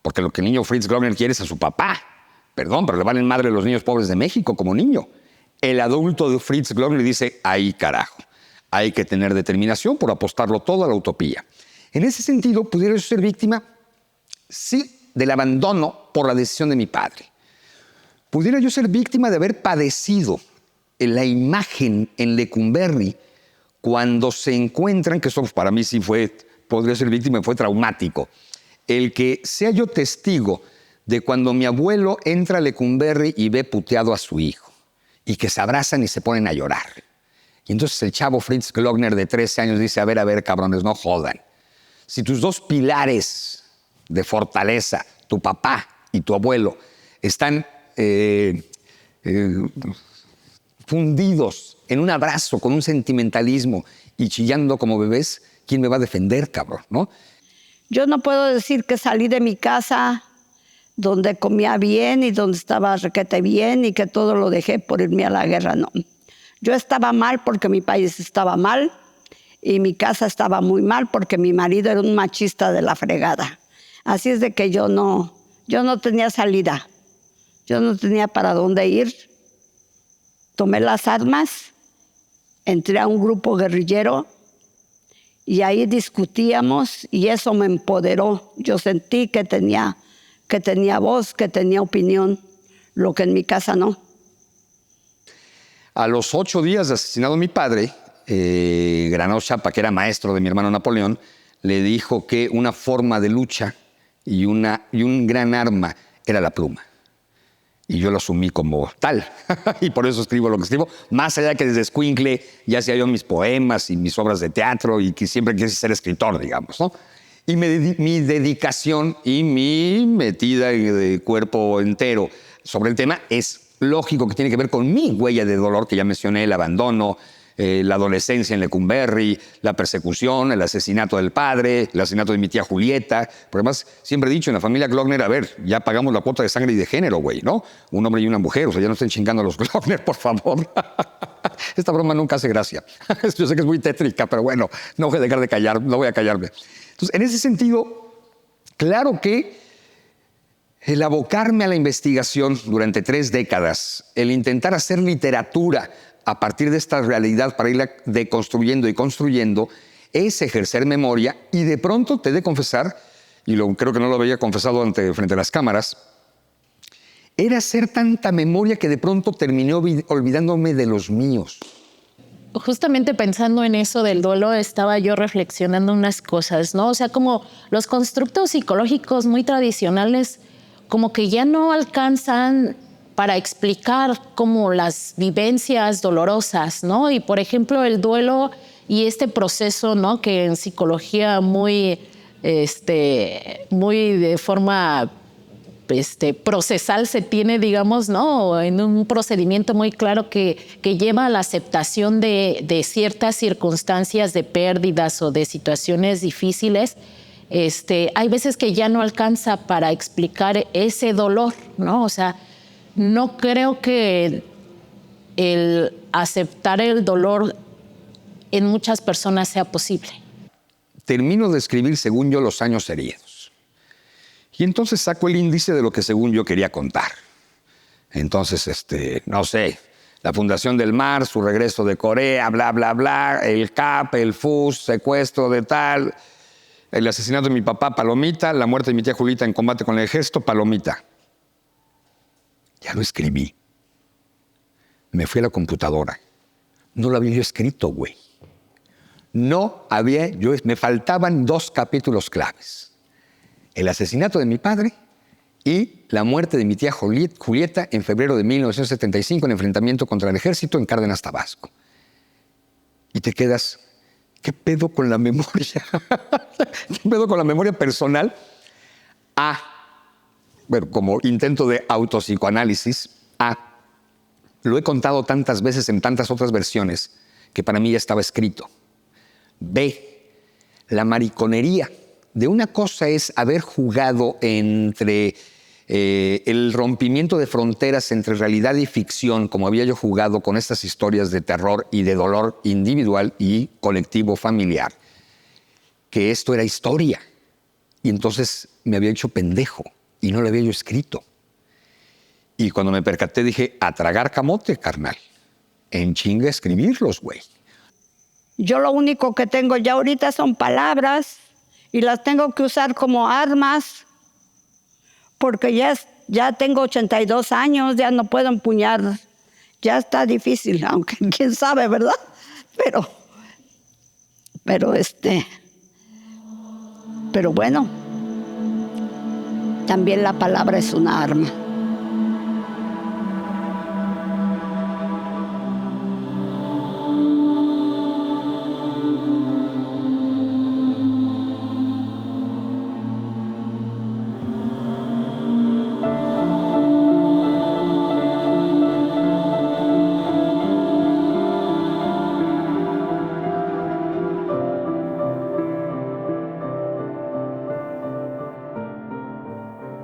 Porque lo que el niño Fritz Glockner quiere es a su papá. Perdón, pero le valen madre a los niños pobres de México como niño. El adulto de Fritz Glockner le dice, ahí carajo, hay que tener determinación por apostarlo todo a la utopía. En ese sentido, pudiera yo ser víctima, sí, del abandono por la decisión de mi padre. Pudiera yo ser víctima de haber padecido la imagen en Lecumberri cuando se encuentran, que eso para mí sí podría ser víctima, fue traumático, el que sea yo testigo de cuando mi abuelo entra a Lecumberri y ve puteado a su hijo, y que se abrazan y se ponen a llorar. Y entonces el chavo Fritz Glockner de 13 años dice, a ver, cabrones, no jodan. Si tus dos pilares de fortaleza, tu papá y tu abuelo, están fundidos en un abrazo, con un sentimentalismo y chillando como bebés, ¿quién me va a defender, cabrón, no? Yo no puedo decir que salí de mi casa donde comía bien y donde estaba requete bien y que todo lo dejé por irme a la guerra, no. Yo estaba mal porque mi país estaba mal y mi casa estaba muy mal porque mi marido era un machista de la fregada. Así es de que yo no tenía salida. Yo no tenía para dónde ir. Tomé las armas, entré a un grupo guerrillero y ahí discutíamos y eso me empoderó. Yo sentí que tenía voz, que tenía opinión, lo que en mi casa no. A los 8 días de asesinado mi padre, Granados Chapa, que era maestro de mi hermano Napoleón, le dijo que una forma de lucha y un gran arma era la pluma. Y yo lo asumí como tal. Y por eso escribo lo que escribo. Más allá que desde escuincle ya hacía yo mis poemas y mis obras de teatro y que siempre quise ser escritor, digamos, ¿no? Y mi dedicación y mi metida de cuerpo entero sobre el tema es lógico que tiene que ver con mi huella de dolor que ya mencioné, el abandono, la adolescencia en Lecumberri, la persecución, el asesinato del padre, el asesinato de mi tía Julieta. Pero además, siempre he dicho en la familia Glockner, a ver, ya pagamos la cuota de sangre y de género, güey, ¿no? Un hombre y una mujer, o sea, ya no estén chingando a los Glockner, por favor. Esta broma nunca hace gracia. Yo sé que es muy tétrica, pero bueno, no voy a dejar de callar, no voy a callarme. Entonces, en ese sentido, claro que el abocarme a la investigación durante 3 décadas, el intentar hacer literatura a partir de esta realidad para irla deconstruyendo y construyendo, es ejercer memoria y de pronto te he de confesar, y creo que no lo había confesado frente a las cámaras, era hacer tanta memoria que de pronto terminé olvidándome de los míos. Justamente pensando en eso del duelo, estaba yo reflexionando unas cosas, ¿no? O sea, como los constructos psicológicos muy tradicionales, como que ya no alcanzan para explicar como las vivencias dolorosas, ¿no? Y por ejemplo el duelo y este proceso, ¿no? Que en psicología muy muy de forma procesal se tiene, digamos, ¿no? En un procedimiento muy claro que lleva a la aceptación de ciertas circunstancias de pérdidas o de situaciones difíciles. Hay veces que ya no alcanza para explicar ese dolor, ¿no? O sea, no creo que el aceptar el dolor en muchas personas sea posible. Termino de escribir, según yo, Los años heridos. Y entonces saco el índice de lo que según yo quería contar. Entonces, no sé, la fundación del mar, su regreso de Corea, bla, bla, bla, el CAP, el FUS, secuestro de tal, el asesinato de mi papá, palomita, la muerte de mi tía Julita en combate con el ejército, palomita. Ya lo escribí. Me fui a la computadora. No lo había yo escrito, güey. Me faltaban 2 capítulos claves. El asesinato de mi padre y la muerte de mi tía Julieta en febrero de 1975 en enfrentamiento contra el ejército en Cárdenas, Tabasco. Y te quedas, ¿qué pedo con la memoria? ¿Qué pedo con la memoria personal? Bueno, como intento de autopsicoanálisis, lo he contado tantas veces en tantas otras versiones que para mí ya estaba escrito. B, la mariconería. De una cosa es haber jugado entre el rompimiento de fronteras entre realidad y ficción, como había yo jugado con estas historias de terror y de dolor individual y colectivo familiar, que esto era historia. Y entonces me había hecho pendejo y no lo había yo escrito. Y cuando me percaté dije, a tragar camote, carnal. En chinga escribirlos, güey. Yo lo único que tengo ya ahorita son palabras y las tengo que usar como armas porque ya tengo 82 años, ya no puedo empuñar. Ya está difícil, aunque quién sabe, ¿verdad? Pero bueno, también la palabra es una arma.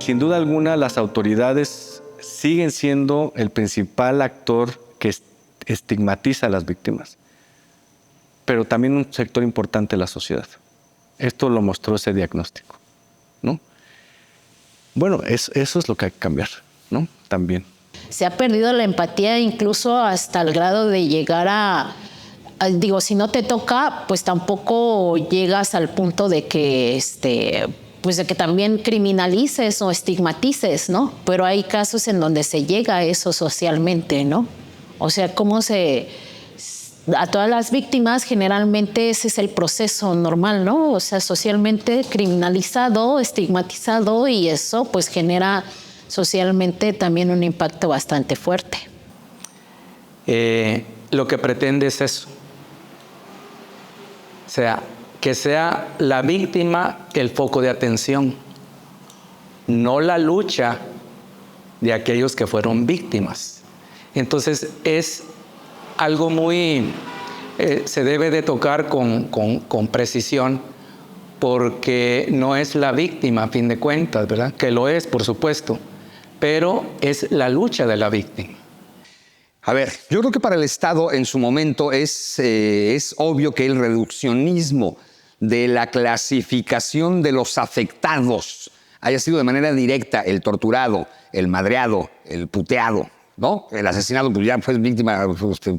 Sin duda alguna, las autoridades siguen siendo el principal actor que estigmatiza a las víctimas, pero también un sector importante de la sociedad. Esto lo mostró ese diagnóstico, ¿no? Bueno, eso es lo que hay que cambiar, ¿no? También. Se ha perdido la empatía incluso hasta el grado de llegar digo, si no te toca, pues tampoco llegas al punto de que pues de que también criminalices o estigmatices, ¿no? Pero hay casos en donde se llega a eso socialmente, ¿no? O sea, a todas las víctimas generalmente ese es el proceso normal, ¿no? O sea, socialmente criminalizado, estigmatizado, y eso pues genera socialmente también un impacto bastante fuerte. Lo que pretende es eso. O sea, que sea la víctima el foco de atención, no la lucha de aquellos que fueron víctimas. Entonces es algo se debe de tocar con precisión, porque no es la víctima a fin de cuentas, ¿verdad? Que lo es, por supuesto, pero es la lucha de la víctima. A ver, yo creo que para el Estado en su momento es obvio que el reduccionismo de la clasificación de los afectados haya sido de manera directa el torturado, el madreado, el puteado, ¿no? El asesinado pues ya fue víctima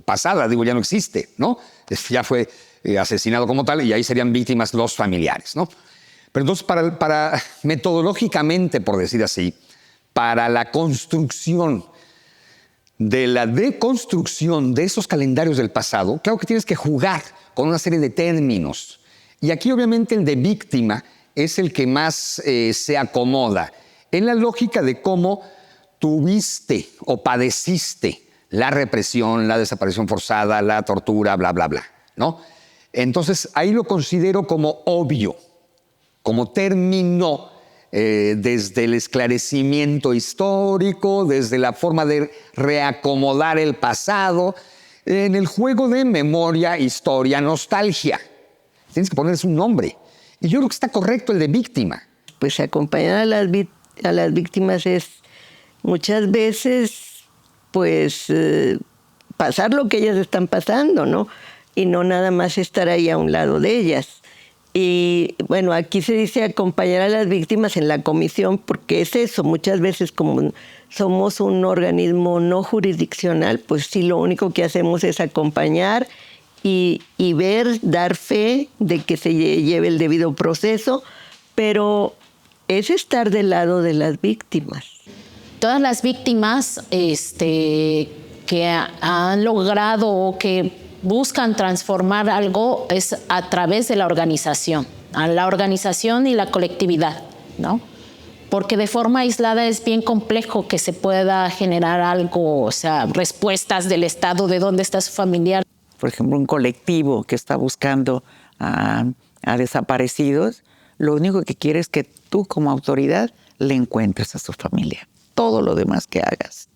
pasada, digo, ya no existe, ¿no? Ya fue asesinado como tal y ahí serían víctimas los familiares, ¿no? Pero entonces para metodológicamente, por decir así, para la construcción de la deconstrucción de esos calendarios del pasado, claro que tienes que jugar con una serie de términos. Y aquí obviamente el de víctima es el que más se acomoda en la lógica de cómo tuviste o padeciste la represión, la desaparición forzada, la tortura, bla, bla, bla, ¿no? Entonces ahí lo considero como obvio. como término desde el esclarecimiento histórico, desde la forma de reacomodar el pasado, en el juego de memoria, historia, nostalgia. Tienes que ponerles un nombre. Y yo creo que está correcto el de víctima. Pues acompañar a las víctimas es muchas veces, pues, pasar lo que ellas están pasando, ¿no? Y no nada más estar ahí a un lado de ellas. Y bueno, aquí se dice acompañar a las víctimas en la comisión, porque es eso, muchas veces como somos un organismo no jurisdiccional, pues sí, lo único que hacemos es acompañar y ver, dar fe de que se lleve el debido proceso, pero es estar del lado de las víctimas. Todas las víctimas que han logrado o que buscan transformar algo es a través de la organización y la colectividad, ¿no? Porque de forma aislada es bien complejo que se pueda generar algo, o sea, respuestas del Estado, de dónde está su familiar. Por ejemplo, un colectivo que está buscando a desaparecidos, lo único que quiere es que tú como autoridad le encuentres a su familia. Todo lo demás que hagas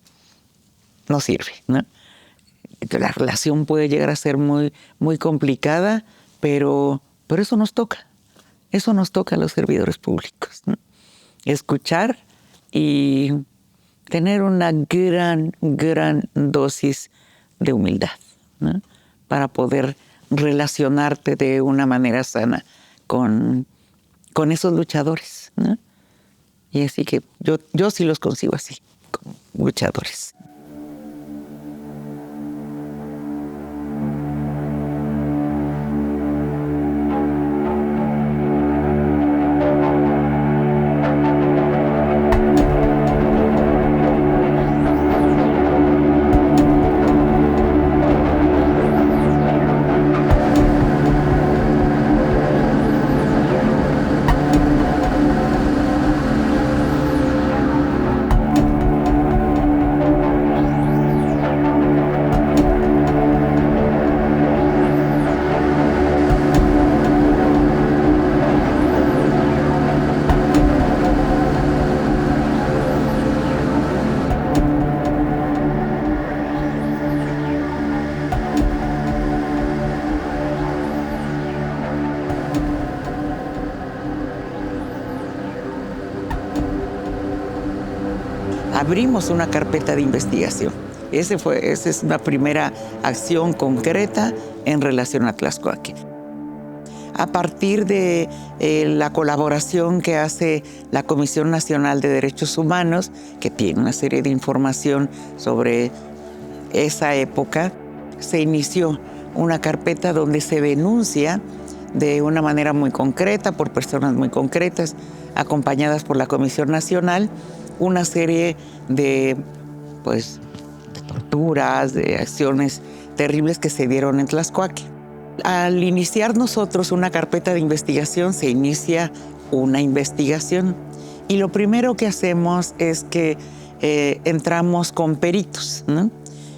no sirve, ¿no? La relación puede llegar a ser muy, muy complicada, pero eso nos toca. Eso nos toca a los servidores públicos, ¿no? Escuchar y tener una gran, gran dosis de humildad, ¿no? Para poder relacionarte de una manera sana con esos luchadores, ¿no? Y así que yo sí los concibo así, como luchadores. Abrimos una carpeta de investigación. Esa es una primera acción concreta en relación a Tlaxcuaque. A partir de la colaboración que hace la Comisión Nacional de Derechos Humanos, que tiene una serie de información sobre esa época, se inició una carpeta donde se denuncia de una manera muy concreta, por personas muy concretas, acompañadas por la Comisión Nacional, una serie de torturas, de acciones terribles que se dieron en Tlaxcuaque. Al iniciar nosotros una carpeta de investigación, se inicia una investigación. Y lo primero que hacemos es que entramos con peritos, ¿no?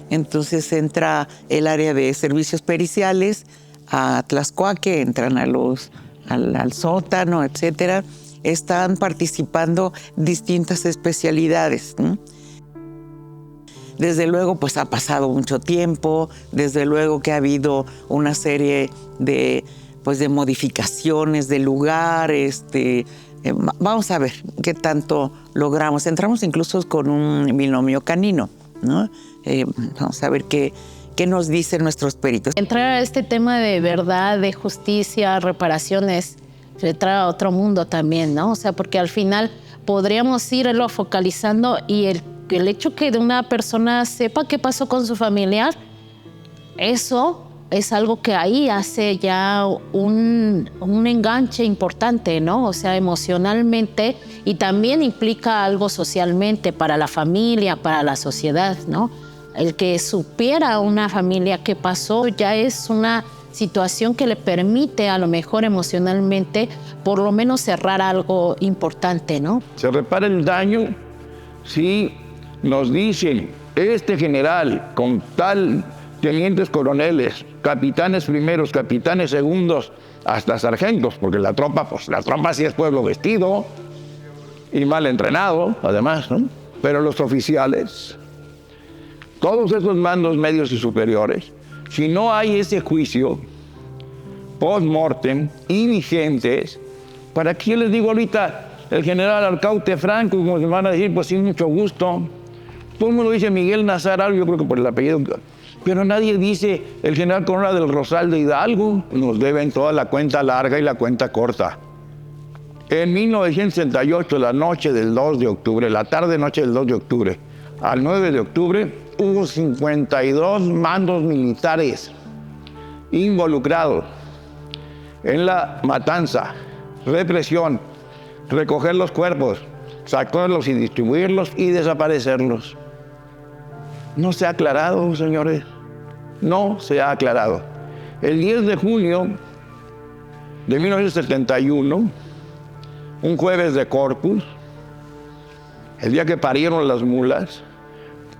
Entonces entra el área de servicios periciales a Tlaxcuaque, entran al sótano, etcétera. Están participando distintas especialidades, ¿no? Desde luego, pues ha pasado mucho tiempo, desde luego que ha habido una serie de modificaciones de lugar, vamos a ver qué tanto logramos. Entramos incluso con un binomio canino, ¿no? Vamos a ver qué nos dicen nuestros peritos. Entrar a este tema de verdad, de justicia, reparaciones, entrar a otro mundo también, ¿no? O sea, porque al final podríamos irlo focalizando y el hecho que de una persona sepa qué pasó con su familiar, eso es algo que ahí hace ya un enganche importante, ¿no? O sea, emocionalmente, y también implica algo socialmente para la familia, para la sociedad, ¿no? El que supiera una familia qué pasó ya es una situación que le permite a lo mejor emocionalmente por lo menos cerrar algo importante, ¿no? Se repara el daño si nos dicen, este general con tal tenientes coroneles, capitanes primeros, capitanes segundos, hasta sargentos, porque la tropa sí es pueblo vestido y mal entrenado, además, ¿no? Pero los oficiales, todos esos mandos medios y superiores, si no hay ese juicio post-mortem y vigentes, ¿para qué les digo ahorita el general Arcaute Franco? Como se van a decir, pues sin mucho gusto. Todo el mundo dice Miguel Nazar, yo creo que por el apellido, pero nadie dice el general Corona del Rosal de Hidalgo. Nos deben toda la cuenta larga y la cuenta corta. En 1968, la noche del 2 de octubre, la tarde-noche del 2 de octubre, al 9 de octubre, hubo 52 mandos militares involucrados en la matanza, represión, recoger los cuerpos, sacarlos y distribuirlos y desaparecerlos. No se ha aclarado, señores, no se ha aclarado. El 10 de junio de 1971, un jueves de Corpus, el día que parieron las mulas,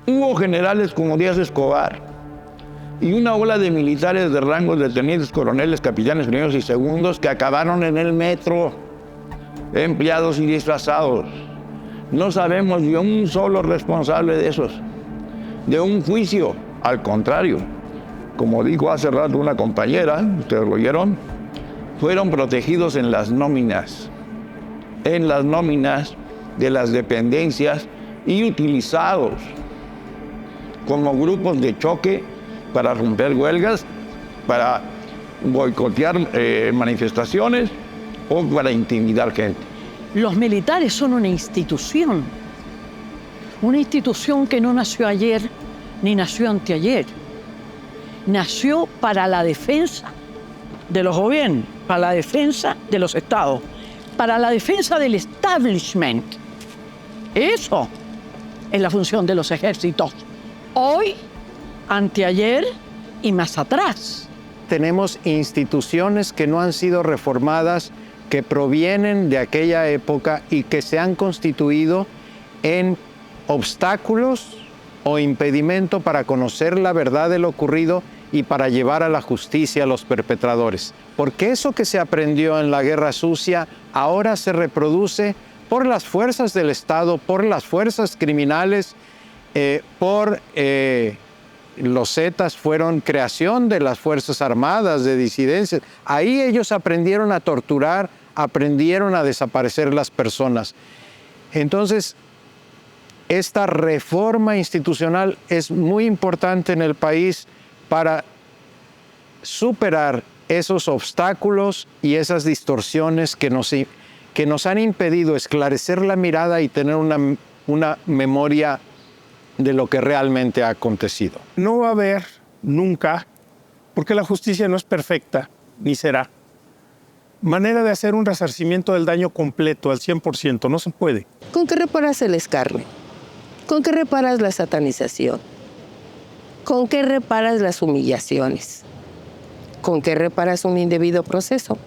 hubo generales como Díaz Escobar y una ola de militares de rangos de tenientes coroneles, capitanes primeros y segundos que acabaron en el metro, empleados y disfrazados. No sabemos de un solo responsable de esos, de un juicio. Al contrario, como dijo hace rato una compañera, ustedes lo oyeron, fueron protegidos en las nóminas de las dependencias y utilizados como grupos de choque para romper huelgas, para boicotear manifestaciones o para intimidar gente. Los militares son una institución que no nació ayer ni nació anteayer. Nació para la defensa de los gobiernos, para la defensa de los estados, para la defensa del establishment. Eso es la función de los ejércitos. Hoy, anteayer y más atrás. Tenemos instituciones que no han sido reformadas, que provienen de aquella época y que se han constituido en obstáculos o impedimento para conocer la verdad de lo ocurrido y para llevar a la justicia a los perpetradores. Porque eso que se aprendió en la Guerra Sucia ahora se reproduce por las fuerzas del Estado, por las fuerzas criminales, los Zetas fueron creación de las Fuerzas Armadas, de disidencias. Ahí ellos aprendieron a torturar, aprendieron a desaparecer las personas. Entonces, esta reforma institucional es muy importante en el país para superar esos obstáculos y esas distorsiones que nos han impedido esclarecer la mirada y tener una memoria de lo que realmente ha acontecido. No va a haber nunca, porque la justicia no es perfecta, ni será, manera de hacer un resarcimiento del daño completo al 100%, no se puede. ¿Con qué reparas el escarnio? ¿Con qué reparas la satanización? ¿Con qué reparas las humillaciones? ¿Con qué reparas un indebido proceso?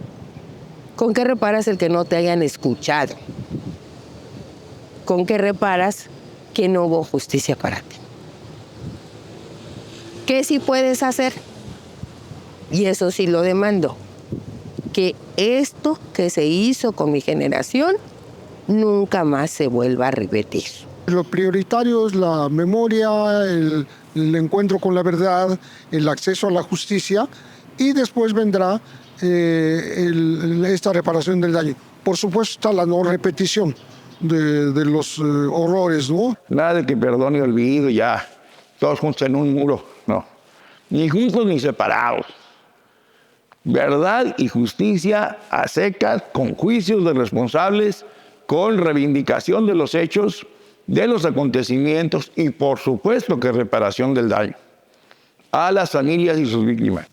¿Con qué reparas el que no te hayan escuchado? ¿Con qué reparas que no hubo justicia para ti? ¿Qué sí puedes hacer? Y eso sí lo demando. Que esto que se hizo con mi generación nunca más se vuelva a repetir. Lo prioritario es la memoria, el encuentro con la verdad, el acceso a la justicia y después vendrá esta reparación del daño. Por supuesto está la no repetición de los horrores, ¿no? Nada de que perdón y olvido, ya, todos juntos en un muro, no. Ni juntos ni separados. Verdad y justicia a secas, con juicios de responsables, con reivindicación de los hechos, de los acontecimientos y por supuesto que reparación del daño a las familias y sus víctimas.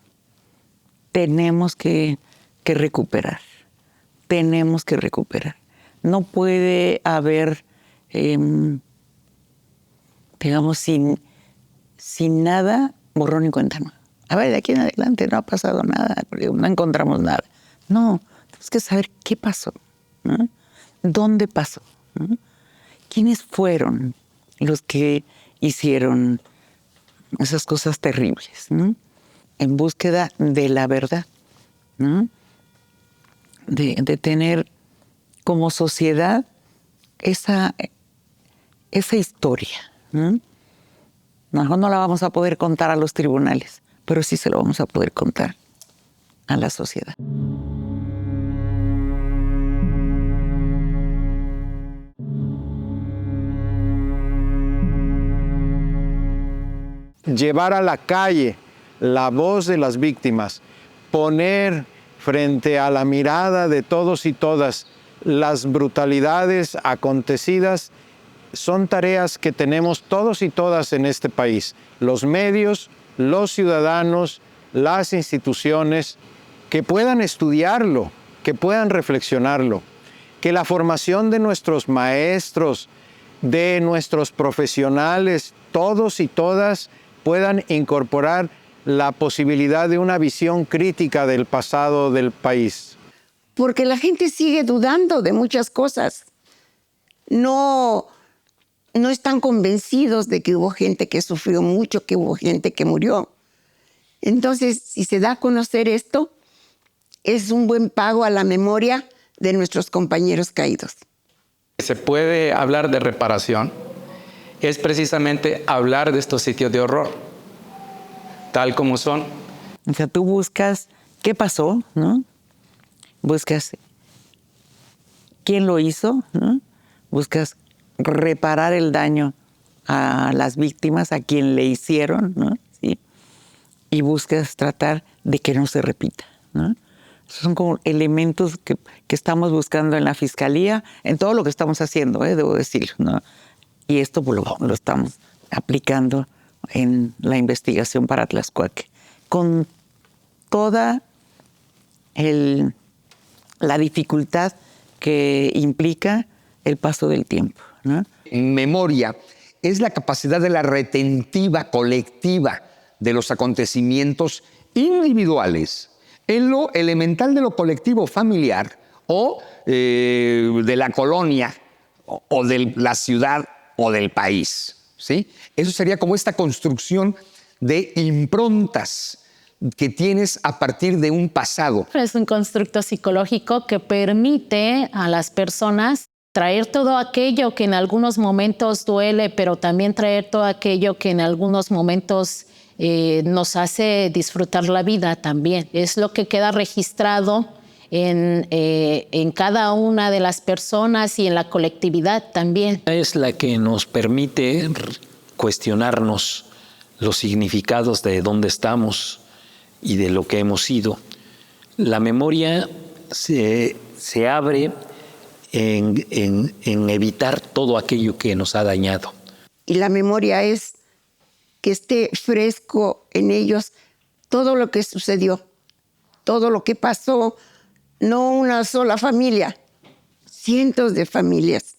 Tenemos que recuperar, tenemos que recuperar. No puede haber, digamos, sin nada, borrón y cuenta nueva. A ver, de aquí en adelante no ha pasado nada, porque no encontramos nada. No, tenemos que saber qué pasó, ¿no? ¿Dónde pasó? ¿No? ¿Quiénes fueron los que hicieron esas cosas terribles, ¿no? En búsqueda de la verdad, ¿no? De tener como sociedad esa historia, ¿no? Mejor no la vamos a poder contar a los tribunales, pero sí se lo vamos a poder contar a la sociedad. Llevar a la calle la voz de las víctimas, poner frente a la mirada de todos y todas las brutalidades acontecidas, son tareas que tenemos todos y todas en este país. Los medios, los ciudadanos, las instituciones, que puedan estudiarlo, que puedan reflexionarlo, que la formación de nuestros maestros, de nuestros profesionales, todos y todas puedan incorporar la posibilidad de una visión crítica del pasado del país. Porque la gente sigue dudando de muchas cosas. No están convencidos de que hubo gente que sufrió mucho, que hubo gente que murió. Entonces, si se da a conocer esto, es un buen pago a la memoria de nuestros compañeros caídos. Se puede hablar de reparación, es precisamente hablar de estos sitios de horror, tal como son. O sea, tú buscas qué pasó, ¿no? Buscas quién lo hizo, ¿no? Buscas reparar el daño a las víctimas, a quien le hicieron, ¿no? ¿Sí? Y buscas tratar de que no se repita, ¿no? Son como elementos que estamos buscando en la Fiscalía, en todo lo que estamos haciendo, debo decir, ¿no? Y esto pues, lo estamos aplicando en la investigación para Tlaxcuaque, con toda la dificultad que implica el paso del tiempo, ¿no? Memoria es la capacidad de la retentiva colectiva de los acontecimientos individuales en lo elemental de lo colectivo familiar o de la colonia o de la ciudad o del país, ¿sí? Eso sería como esta construcción de improntas que tienes a partir de un pasado. Es un constructo psicológico que permite a las personas traer todo aquello que en algunos momentos duele, pero también traer todo aquello que en algunos momentos nos hace disfrutar la vida también. Es lo que queda registrado en cada una de las personas y en la colectividad también. Es la que nos permite cuestionarnos los significados de dónde estamos y de lo que hemos sido. La memoria se abre en evitar todo aquello que nos ha dañado. Y la memoria es que esté fresco en ellos todo lo que sucedió, todo lo que pasó, no una sola familia, cientos de familias,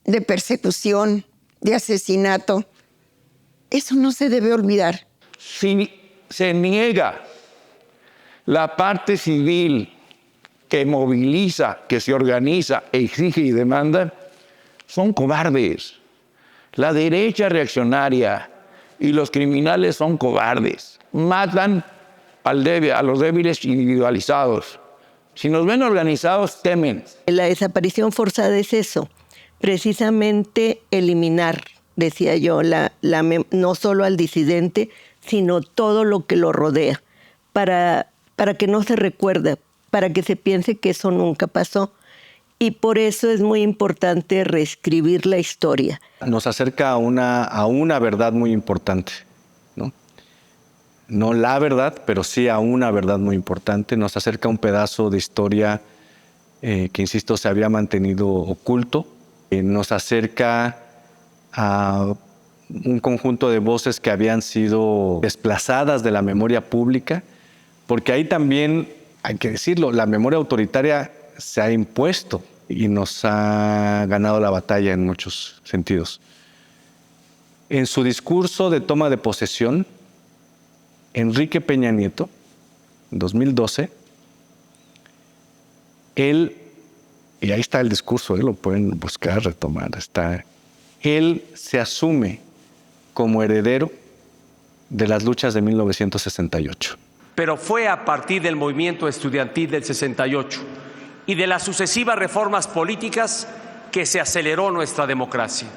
de persecución, de asesinato. Eso no se debe olvidar. Si se niega la parte civil que moviliza, que se organiza, exige y demanda, son cobardes. La derecha reaccionaria y los criminales son cobardes. Matan a los débiles individualizados. Si nos ven organizados, temen. La desaparición forzada es eso, precisamente eliminar, decía yo, no solo al disidente, sino todo lo que lo rodea, para que no se recuerde, para que se piense que eso nunca pasó. Y por eso es muy importante reescribir la historia. Nos acerca a una verdad muy importante, ¿no? No la verdad, pero sí a una verdad muy importante. Nos acerca a un pedazo de historia que, insisto, se había mantenido oculto. Nos acerca a un conjunto de voces que habían sido desplazadas de la memoria pública, porque ahí también, hay que decirlo, la memoria autoritaria se ha impuesto y nos ha ganado la batalla en muchos sentidos. En su discurso de toma de posesión, Enrique Peña Nieto, en 2012, él, y ahí está el discurso, lo pueden buscar, retomar, él se asume como heredero de las luchas de 1968. Pero fue a partir del movimiento estudiantil del 68 y de las sucesivas reformas políticas que se aceleró nuestra democracia.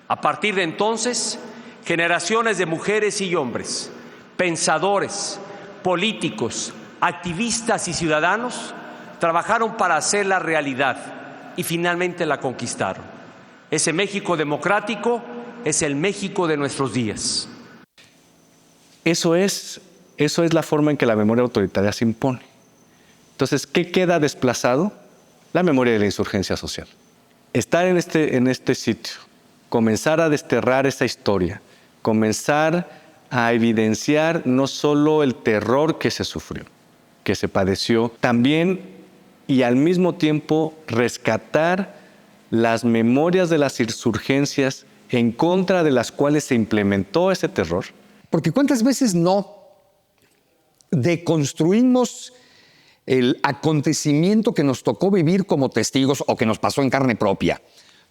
A partir de entonces, generaciones de mujeres y hombres, pensadores, políticos, activistas y ciudadanos trabajaron para hacerla realidad y finalmente la conquistaron. Ese México democrático es el México de nuestros días. Eso es la forma en que la memoria autoritaria se impone. Entonces, ¿qué queda desplazado? La memoria de la insurgencia social. Estar en este sitio, comenzar a desterrar esa historia, comenzar a evidenciar no solo el terror que se sufrió, que se padeció, también y al mismo tiempo rescatar las memorias de las insurgencias en contra de las cuales se implementó ese terror. Porque ¿cuántas veces no deconstruimos el acontecimiento que nos tocó vivir como testigos o que nos pasó en carne propia?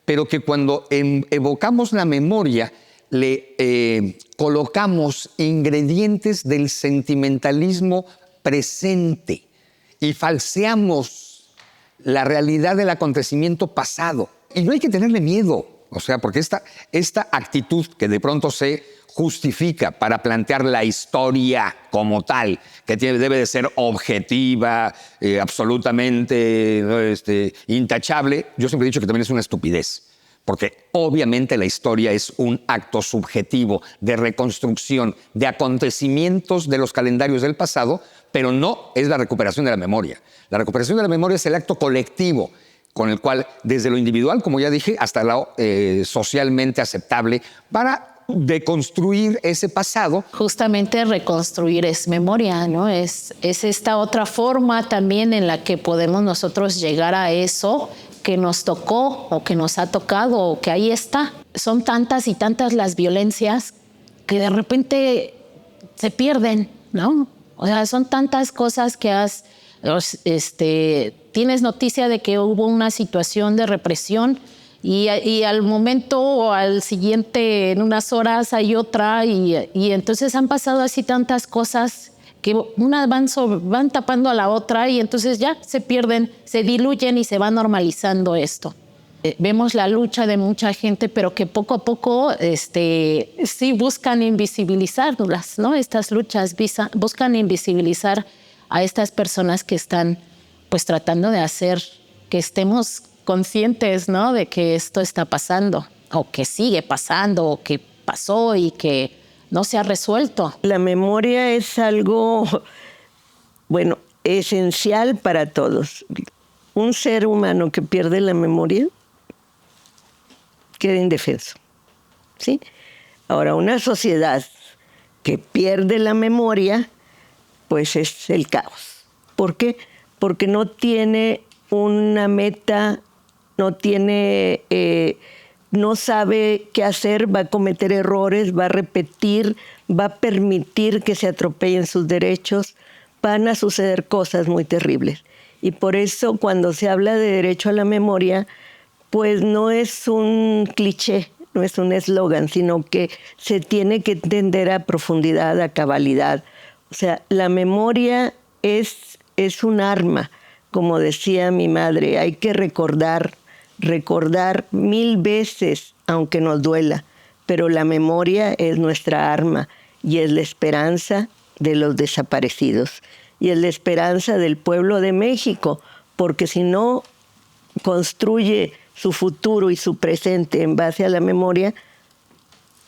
Pero que cuando evocamos la memoria le colocamos ingredientes del sentimentalismo presente y falseamos la realidad del acontecimiento pasado. Y no hay que tenerle miedo, o sea, porque esta actitud que de pronto se justifica para plantear la historia como tal, que debe de ser objetiva, absolutamente intachable, yo siempre he dicho que también es una estupidez. Porque obviamente la historia es un acto subjetivo de reconstrucción de acontecimientos de los calendarios del pasado, pero no es la recuperación de la memoria. La recuperación de la memoria es el acto colectivo con el cual, desde lo individual, como ya dije, hasta lo socialmente aceptable, para deconstruir ese pasado. Justamente reconstruir es memoria, ¿no? Es esta otra forma también en la que podemos nosotros llegar a eso que nos tocó o que nos ha tocado o que ahí está. Son tantas y tantas las violencias que de repente se pierden, ¿no? O sea, son tantas cosas que tienes noticia de que hubo una situación de represión y al momento o al siguiente, en unas horas, hay otra y entonces han pasado así tantas cosas que unas van tapando a la otra y entonces ya se pierden, se diluyen y se va normalizando esto. Vemos la lucha de mucha gente, pero que poco a poco sí buscan invisibilizarlas, ¿no? Estas luchas buscan invisibilizar a estas personas que están pues tratando de hacer que estemos conscientes, ¿no? De que esto está pasando, o que sigue pasando, o que pasó y que no se ha resuelto. La memoria es algo, bueno, esencial para todos. Un ser humano que pierde la memoria queda indefenso, ¿sí? Ahora, una sociedad que pierde la memoria, pues es el caos. ¿Por qué? Porque no tiene una meta, no sabe qué hacer, va a cometer errores, va a repetir, va a permitir que se atropellen sus derechos, van a suceder cosas muy terribles. Y por eso cuando se habla de derecho a la memoria, pues no es un cliché, no es un eslogan, sino que se tiene que entender a profundidad, a cabalidad. O sea, la memoria es un arma, como decía mi madre, hay que recordar 1000 veces, aunque nos duela, pero la memoria es nuestra arma y es la esperanza de los desaparecidos y es la esperanza del pueblo de México, porque si no construye su futuro y su presente en base a la memoria,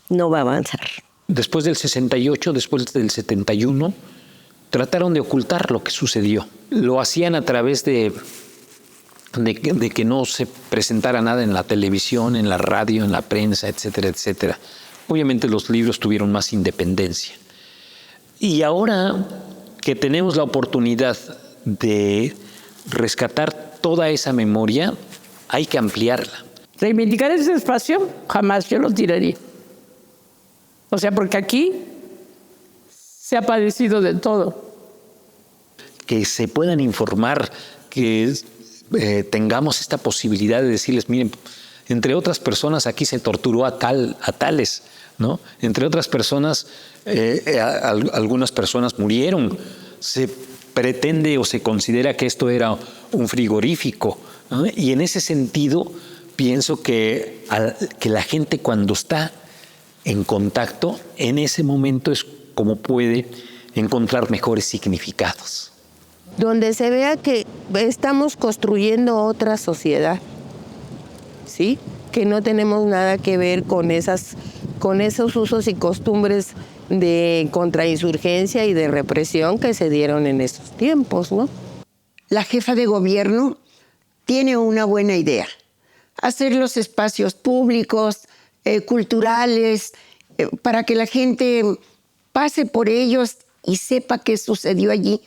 no va a avanzar. Después del 68, después del 71, trataron de ocultar lo que sucedió. Lo hacían a través de que no se presentara nada en la televisión, en la radio, en la prensa, etcétera, etcétera. Obviamente los libros tuvieron más independencia. Y ahora que tenemos la oportunidad de rescatar toda esa memoria, hay que ampliarla. Reivindicar ese espacio, jamás yo lo tiraría. O sea, porque aquí se ha padecido de todo. Que se puedan informar, que tengamos esta posibilidad de decirles, miren, entre otras personas aquí se torturó a tales, ¿no? Entre otras personas, algunas personas murieron. Se pretende o se considera que esto era un frigorífico, ¿no? Y en ese sentido pienso que la gente cuando está en contacto, en ese momento es como puede encontrar mejores significados. Donde se vea que estamos construyendo otra sociedad, ¿sí? Que no tenemos nada que ver con esos usos y costumbres de contrainsurgencia y de represión que se dieron en esos tiempos, ¿no? La jefa de gobierno tiene una buena idea: hacer los espacios públicos, culturales, para que la gente pase por ellos y sepa qué sucedió allí,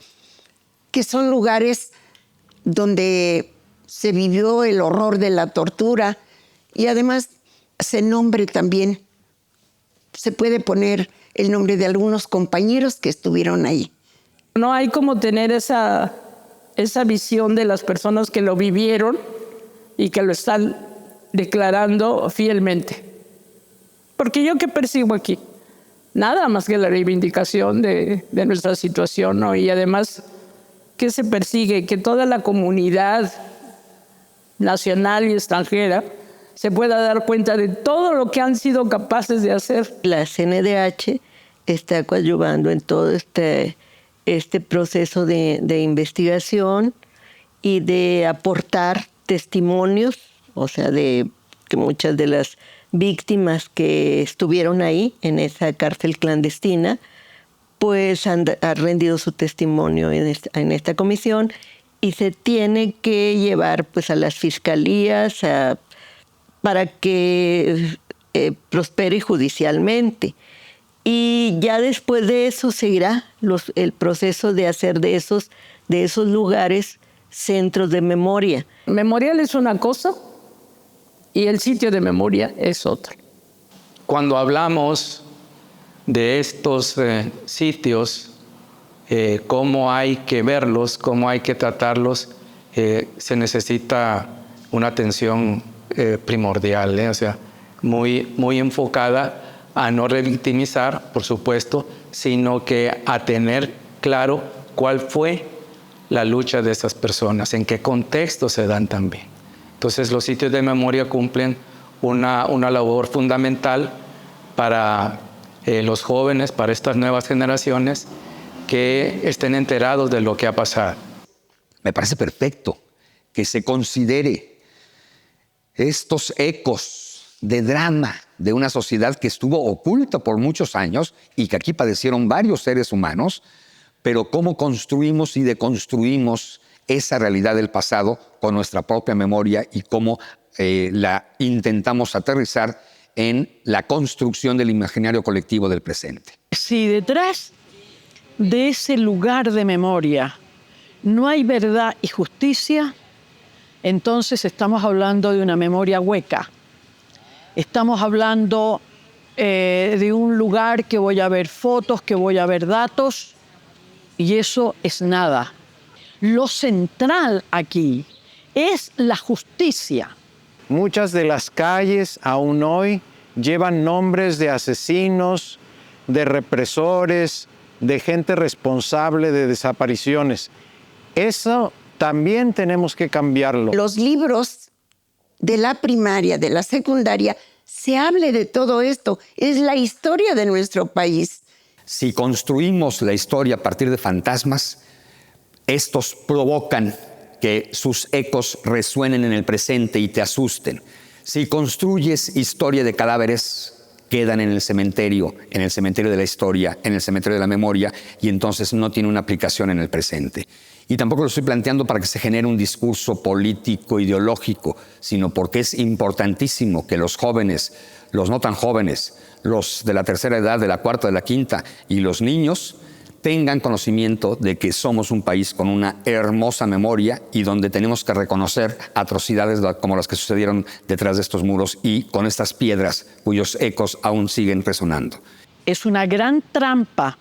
que son lugares donde se vivió el horror de la tortura, y además se nombre también, se puede poner el nombre de algunos compañeros que estuvieron ahí. No hay como tener esa visión de las personas que lo vivieron y que lo están declarando fielmente. Porque yo, ¿qué percibo aquí? Nada más que la reivindicación de nuestra situación, ¿no? Y además, ¿qué se persigue? Que toda la comunidad nacional y extranjera se pueda dar cuenta de todo lo que han sido capaces de hacer. La CNDH está coadyuvando en todo este proceso de investigación y de aportar testimonios, o sea, de que muchas de las víctimas que estuvieron ahí en esa cárcel clandestina, pues han rendido su testimonio en esta comisión, y se tiene que llevar pues a las fiscalías para que prospere judicialmente. Y ya después de eso seguirá el proceso de hacer de esos lugares centros de memoria. Memorial es una cosa y el sitio de memoria es otra. Cuando hablamos de estos sitios, cómo hay que verlos, cómo hay que tratarlos, se necesita una atención primordial, o sea, muy enfocada a no revictimizar, por supuesto, sino que a tener claro cuál fue la lucha de esas personas, en qué contexto se dan también. Entonces, los sitios de memoria cumplen una labor fundamental para los jóvenes, para estas nuevas generaciones, que estén enterados de lo que ha pasado. Me parece perfecto que se considere estos ecos de drama de una sociedad que estuvo oculta por muchos años y que aquí padecieron varios seres humanos, pero cómo construimos y deconstruimos esa realidad del pasado con nuestra propia memoria y cómo la intentamos aterrizar en la construcción del imaginario colectivo del presente. Si detrás de ese lugar de memoria no hay verdad y justicia, entonces estamos hablando de una memoria hueca. Estamos hablando de un lugar que voy a ver fotos, que voy a ver datos, y eso es nada. Lo central aquí es la justicia. Muchas de las calles aún hoy llevan nombres de asesinos, de represores, de gente responsable de desapariciones. Eso también tenemos que cambiarlo. Los libros de la primaria, de la secundaria, se hable de todo esto. Es la historia de nuestro país. Si construimos la historia a partir de fantasmas, estos provocan que sus ecos resuenen en el presente y te asusten. Si construyes historia de cadáveres, quedan en el cementerio de la historia, en el cementerio de la memoria, y entonces no tiene una aplicación en el presente. Y tampoco lo estoy planteando para que se genere un discurso político, ideológico, sino porque es importantísimo que los jóvenes, los no tan jóvenes, los de la tercera edad, de la cuarta, de la quinta, y los niños tengan conocimiento de que somos un país con una hermosa memoria y donde tenemos que reconocer atrocidades como las que sucedieron detrás de estos muros y con estas piedras cuyos ecos aún siguen resonando. Es una gran trampa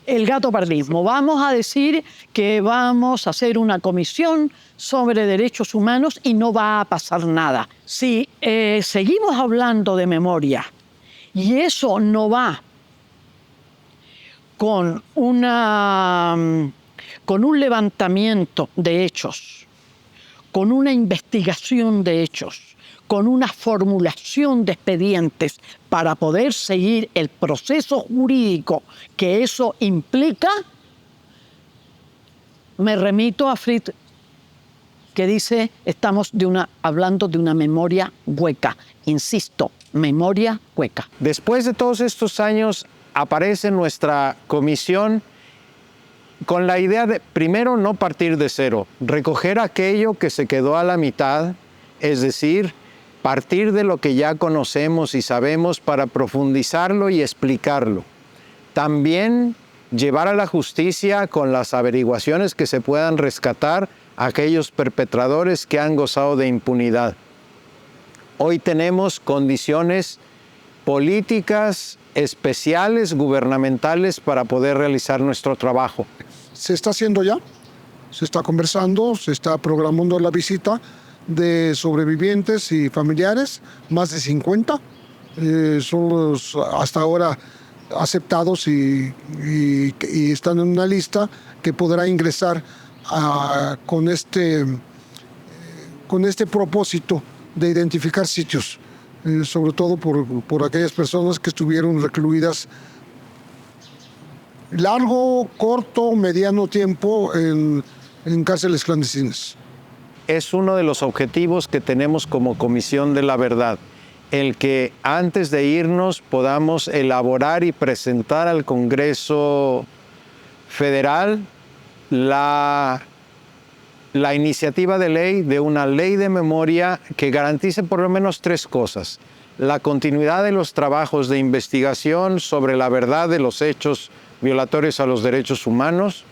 el gatopardismo. Vamos a decir que vamos a hacer una comisión sobre derechos humanos y no va a pasar nada. Si seguimos hablando de memoria Y eso no va con un levantamiento de hechos, con una investigación de hechos, con una formulación de expedientes para poder seguir el proceso jurídico que eso implica. Me remito a Fritz, que dice, estamos hablando de una memoria hueca. Insisto, memoria hueca. Después de todos estos años aparece nuestra comisión con la idea de, primero, no partir de cero, recoger aquello que se quedó a la mitad, es decir, partir de lo que ya conocemos y sabemos para profundizarlo y explicarlo. También llevar a la justicia con las averiguaciones que se puedan rescatar a aquellos perpetradores que han gozado de impunidad. Hoy tenemos condiciones políticas especiales, gubernamentales, para poder realizar nuestro trabajo. Se está haciendo ya, se está conversando, se está programando la visita de sobrevivientes y familiares, más de 50. Son los hasta ahora aceptados y están en una lista que podrá ingresar con este propósito de identificar sitios, sobre todo por aquellas personas que estuvieron recluidas largo, corto, mediano tiempo en cárceles clandestinas. Es uno de los objetivos que tenemos como Comisión de la Verdad, el que antes de irnos podamos elaborar y presentar al Congreso Federal la iniciativa de ley de una ley de memoria que garantice por lo menos 3 cosas. La continuidad de los trabajos de investigación sobre la verdad de los hechos violatorios a los derechos humanos.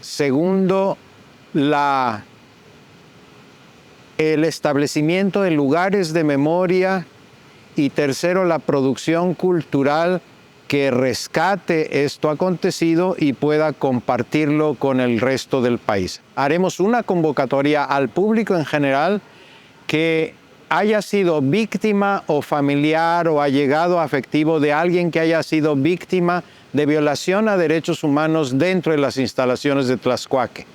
Segundo, el establecimiento de lugares de memoria. Y tercero, la producción cultural que rescate esto acontecido y pueda compartirlo con el resto del país. Haremos una convocatoria al público en general que haya sido víctima o familiar o allegado afectivo de alguien que haya sido víctima de violación a derechos humanos dentro de las instalaciones de Tlaxcuaque.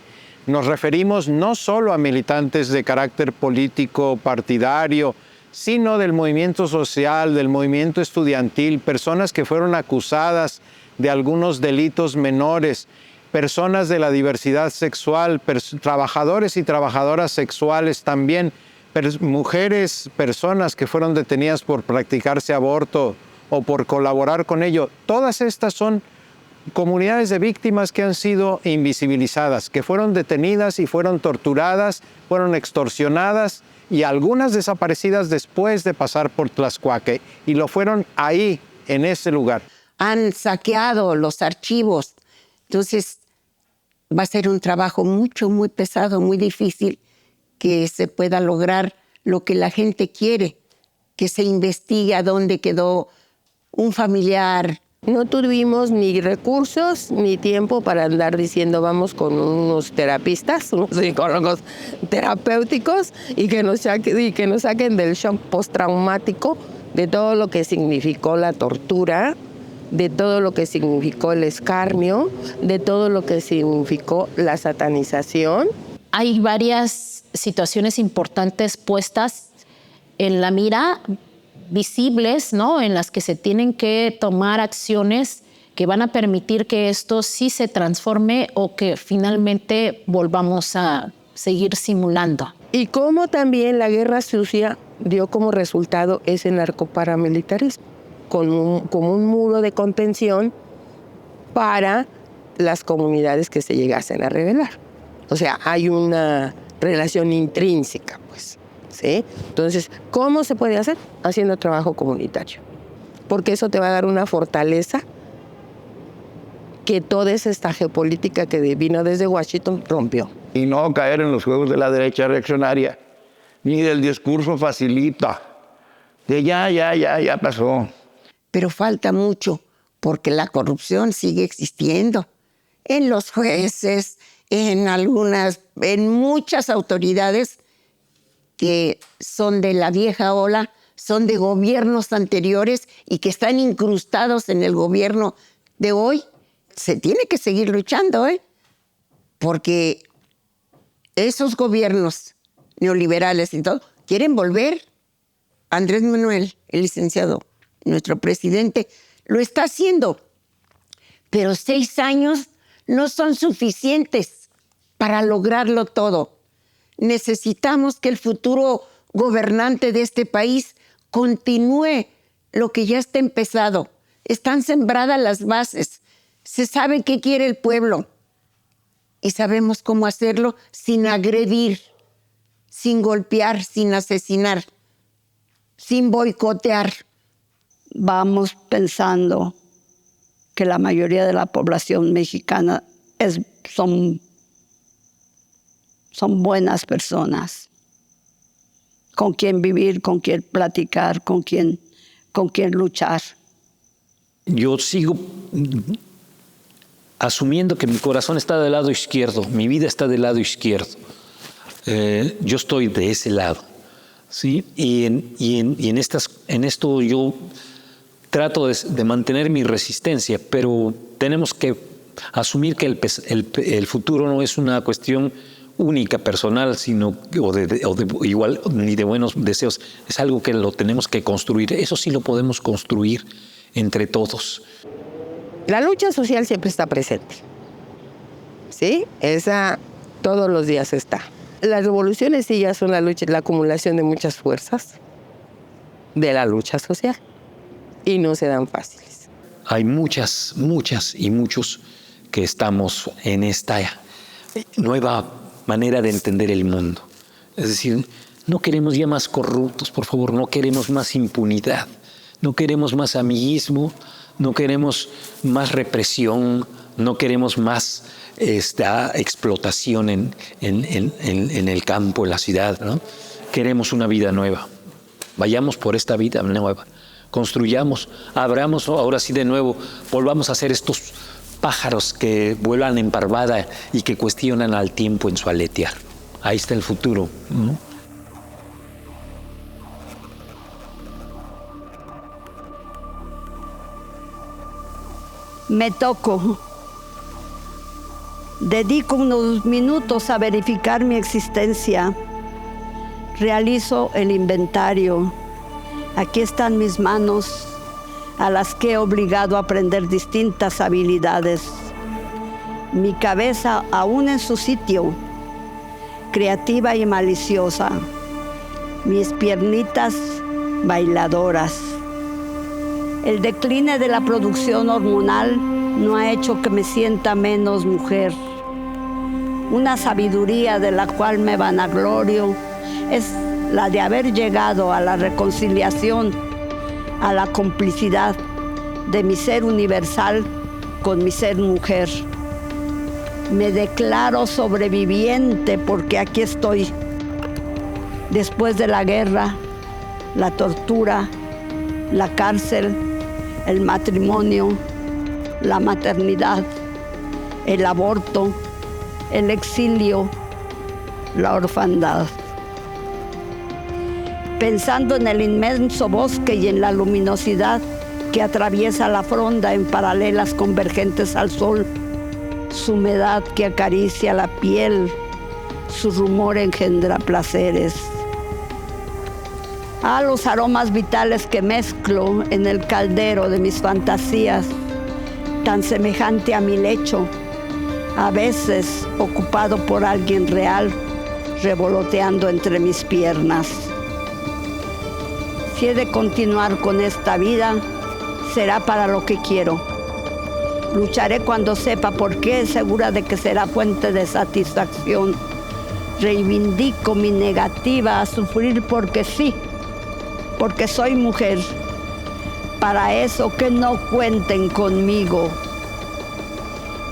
Nos referimos no solo a militantes de carácter político partidario, sino del movimiento social, del movimiento estudiantil, personas que fueron acusadas de algunos delitos menores, personas de la diversidad sexual, trabajadores y trabajadoras sexuales también, mujeres, personas que fueron detenidas por practicarse aborto o por colaborar con ello. Todas estas son comunidades de víctimas que han sido invisibilizadas, que fueron detenidas y fueron torturadas, fueron extorsionadas y algunas desaparecidas después de pasar por Tlaxcuaque, y lo fueron ahí, en ese lugar. Han saqueado los archivos, entonces va a ser un trabajo muy pesado, muy difícil, que se pueda lograr lo que la gente quiere, que se investigue a dónde quedó un familiar. No tuvimos ni recursos ni tiempo para andar diciendo vamos con unos terapistas, unos psicólogos terapéuticos y que nos saquen del shock postraumático de todo lo que significó la tortura, de todo lo que significó el escarnio, de todo lo que significó la satanización. Hay varias situaciones importantes puestas en la mira, visibles, ¿no?, en las que se tienen que tomar acciones que van a permitir que esto sí se transforme o que finalmente volvamos a seguir simulando. Y cómo también la guerra sucia dio como resultado ese narcoparamilitarismo, como un muro de contención para las comunidades que se llegasen a rebelar. O sea, hay una relación intrínseca, pues. ¿Sí? Entonces, ¿cómo se puede hacer? Haciendo trabajo comunitario. Porque eso te va a dar una fortaleza que toda esa geopolítica que vino desde Washington rompió. Y no caer en los juegos de la derecha reaccionaria, ni del discurso facilita, de ya pasó. Pero falta mucho, porque la corrupción sigue existiendo en los jueces, en muchas autoridades que son de la vieja ola, son de gobiernos anteriores y que están incrustados en el gobierno de hoy. Se tiene que seguir luchando, porque esos gobiernos neoliberales y todo quieren volver. Andrés Manuel, el licenciado, nuestro presidente, lo está haciendo. Pero 6 años no son suficientes para lograrlo todo. Necesitamos que el futuro gobernante de este país continúe lo que ya está empezado. Están sembradas las bases. Se sabe qué quiere el pueblo. Y sabemos cómo hacerlo sin agredir, sin golpear, sin asesinar, sin boicotear. Vamos pensando que la mayoría de la población mexicana son buenas personas, con quien vivir, con quien platicar, con quien luchar. Yo sigo asumiendo que mi corazón está del lado izquierdo, mi vida está del lado izquierdo. Yo estoy de ese lado, ¿sí? Y en esto yo trato de mantener mi resistencia, pero tenemos que asumir que el futuro no es una cuestión única, personal, sino igual ni de buenos deseos. Es algo que lo tenemos que construir. Eso sí lo podemos construir entre todos. La lucha social siempre está presente, ¿sí? Esa todos los días está. Las revoluciones sí ya son la acumulación de muchas fuerzas de la lucha social y no se dan fáciles. Hay muchas y muchos que estamos en esta nueva manera de entender el mundo. Es decir, no queremos ya más corruptos, por favor, no queremos más impunidad, no queremos más amiguismo, no queremos más represión, no queremos más esta explotación en el campo, en la ciudad, ¿no? Queremos una vida nueva. Vayamos por esta vida nueva. Construyamos, abramos ahora sí de nuevo, volvamos a ser estos pájaros que vuelan en parvada y que cuestionan al tiempo en su aletear. Ahí está el futuro, ¿no? Me toco. Dedico unos minutos a verificar mi existencia. Realizo el inventario. Aquí están mis manos, a las que he obligado a aprender distintas habilidades. Mi cabeza aún en su sitio, creativa y maliciosa. Mis piernitas bailadoras. El decline de la producción hormonal no ha hecho que me sienta menos mujer. Una sabiduría de la cual me vanaglorio es la de haber llegado a la reconciliación, a la complicidad de mi ser universal con mi ser mujer. Me declaro sobreviviente porque aquí estoy. Después de la guerra, la tortura, la cárcel, el matrimonio, la maternidad, el aborto, el exilio, la orfandad. Pensando en el inmenso bosque y en la luminosidad que atraviesa la fronda en paralelas convergentes al sol, su humedad que acaricia la piel, su rumor engendra placeres. A los aromas vitales que mezclo en el caldero de mis fantasías, tan semejante a mi lecho, a veces ocupado por alguien real, revoloteando entre mis piernas. Si he de continuar con esta vida, será para lo que quiero. Lucharé cuando sepa por qué, segura de que será fuente de satisfacción. Reivindico mi negativa a sufrir porque sí, porque soy mujer. Para eso que no cuenten conmigo.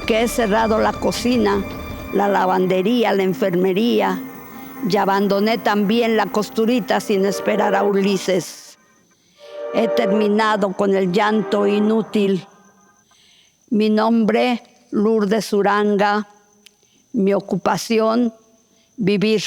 Que he cerrado la cocina, la lavandería, la enfermería, y abandoné también la costurita sin esperar a Ulises. He terminado con el llanto inútil. Mi nombre, Lourdes Uranga. Mi ocupación, vivir.